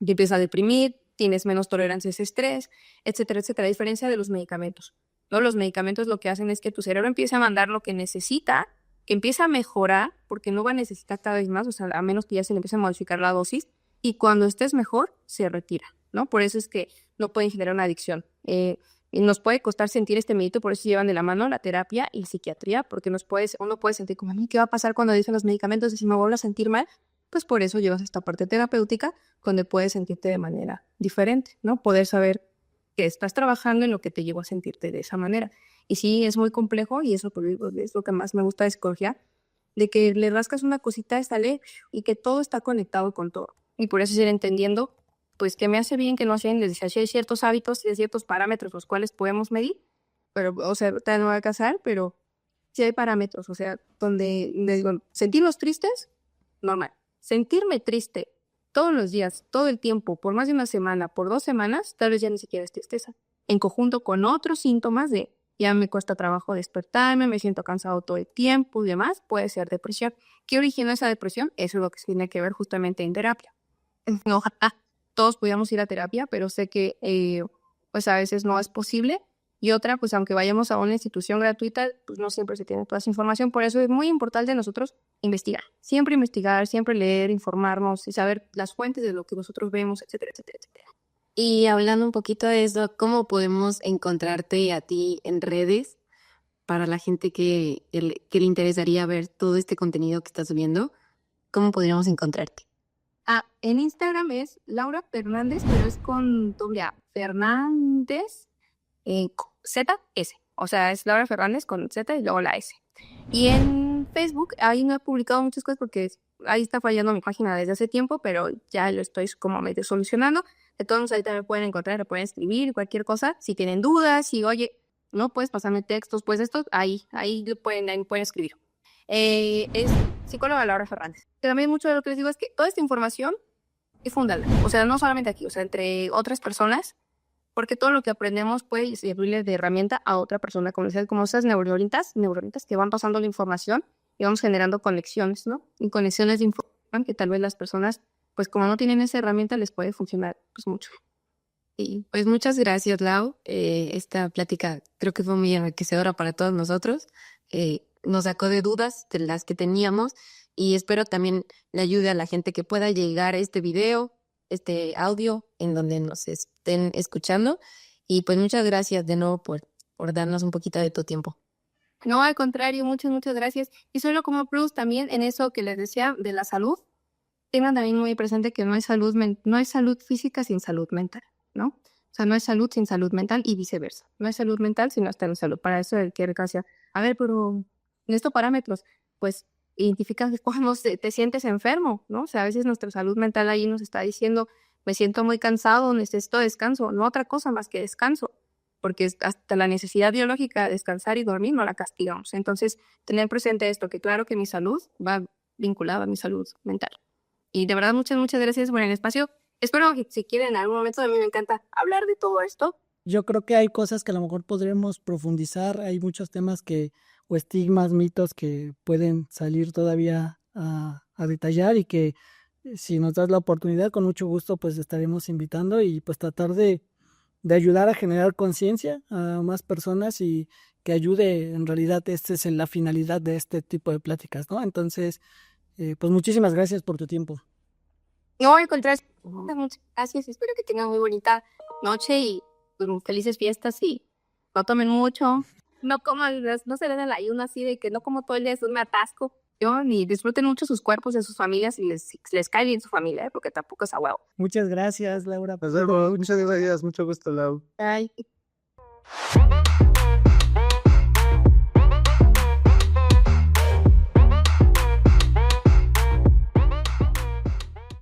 Te empiezas a deprimir, tienes menos tolerancia a ese estrés, etcétera, etcétera. A diferencia de los medicamentos, ¿no? Los medicamentos lo que hacen es que tu cerebro empieza a mandar lo que necesita, que empieza a mejorar, porque no va a necesitar cada vez más, o sea, a menos que ya se le empiece a modificar la dosis, y cuando estés mejor, se retira, ¿no? Por eso es que no pueden generar una adicción. Y nos puede costar sentir este medito, por eso llevan de la mano la terapia y psiquiatría, porque uno puede sentir como, a mí, ¿qué va a pasar cuando dicen los medicamentos? Y si me vuelvo a sentir mal, pues por eso llevas esta parte terapéutica, donde puedes sentirte de manera diferente, ¿no? Poder saber que estás trabajando en lo que te llevó a sentirte de esa manera. Y sí, es muy complejo, y eso es lo que más me gusta de psicología, de que le rascas una cosita, sale, y que todo está conectado con todo. Y por eso es ir entendiendo, pues, que me hace bien, que no hace bien. Les decía, si hay ciertos hábitos y hay ciertos parámetros los cuales podemos medir, pero, o sea, ahorita no voy a casar, pero sí hay parámetros, o sea, donde les digo, sentirnos tristes, normal. Sentirme triste todos los días, todo el tiempo, por más de una semana, por 2 semanas, tal vez ya ni siquiera es tristeza. En conjunto con otros síntomas de ya me cuesta trabajo despertarme, me siento cansado todo el tiempo y demás, puede ser depresión. ¿Qué origina esa depresión? Eso es lo que se tiene que ver justamente en terapia. Ojalá todos pudiéramos ir a terapia, pero sé que pues a veces no es posible. Y otra, pues aunque vayamos a una institución gratuita, pues no siempre se tiene toda esa información. Por eso es muy importante nosotros investigar, siempre leer, informarnos y saber las fuentes de lo que nosotros vemos, etcétera, etcétera, etcétera. Y hablando un poquito de eso, ¿cómo podemos encontrarte a ti en redes para la gente que le interesaría ver todo este contenido que estás subiendo? ¿Cómo podríamos encontrarte? En Instagram es Laura Fernández, pero es con doble A. Fernández ZS. O sea, es Laura Fernández con Z y luego la S. Y en Facebook, ahí no he publicado muchas cosas porque ahí está fallando mi página desde hace tiempo, pero ya lo estoy como medio solucionando. Entonces ahí también pueden encontrar, me pueden escribir cualquier cosa. Si tienen dudas, si oye, no puedes pasarme textos, pues esto, ahí pueden escribir. Es psicóloga Laura Fernández. También mucho de lo que les digo es que toda esta información es fundada. O sea, no solamente aquí, o sea, entre otras personas, porque todo lo que aprendemos puede servirle de herramienta a otra persona, como esas neuronitas que van pasando la información y vamos generando conexiones, ¿no? Y conexiones de información que tal vez las personas, pues como no tienen esa herramienta, les puede funcionar pues mucho. Y pues muchas gracias, Lau. Esta plática creo que fue muy enriquecedora para todos nosotros. Nos sacó de dudas de las que teníamos y espero también le ayude a la gente que pueda llegar a este video, este audio, en donde nos estén escuchando. Y pues muchas gracias de nuevo por darnos un poquito de tu tiempo. No, al contrario, muchas gracias. Y solo como plus también en eso que les decía de la salud, tengan también muy presente que no hay salud física sin salud mental, ¿no? O sea, no hay salud sin salud mental y viceversa. No hay salud mental si no está en salud. Para eso el que decía, a ver, pero en estos parámetros, pues identificas cuando te sientes enfermo, ¿no? O sea, a veces nuestra salud mental ahí nos está diciendo, me siento muy cansado, necesito descanso, no otra cosa más que descanso, porque hasta la necesidad biológica de descansar y dormir no la castigamos. Entonces, tener presente esto, que claro que mi salud va vinculada a mi salud mental. Y de verdad, muchas gracias por el espacio. Espero que si quieren en algún momento, a mí me encanta hablar de todo esto. Yo creo que hay cosas que a lo mejor podremos profundizar, hay muchos temas o estigmas, mitos que pueden salir todavía a detallar y que si nos das la oportunidad, con mucho gusto, pues estaremos invitando y pues tratar de ayudar a generar conciencia a más personas y que ayude, en realidad, esta es la finalidad de este tipo de pláticas, ¿no? Entonces, pues muchísimas gracias por tu tiempo. No, al contrario, muchas gracias. Espero que tengan muy bonita noche y pues, felices fiestas y no tomen mucho. No coman, no se den el ayuno así de que no como todo el día, me atasco. Ni disfruten mucho sus cuerpos de sus familias y les cae bien su familia, porque tampoco es a huevo. Muchas gracias, Laura. Nos vemos. Muchas gracias. Mucho gusto, Lau. Bye.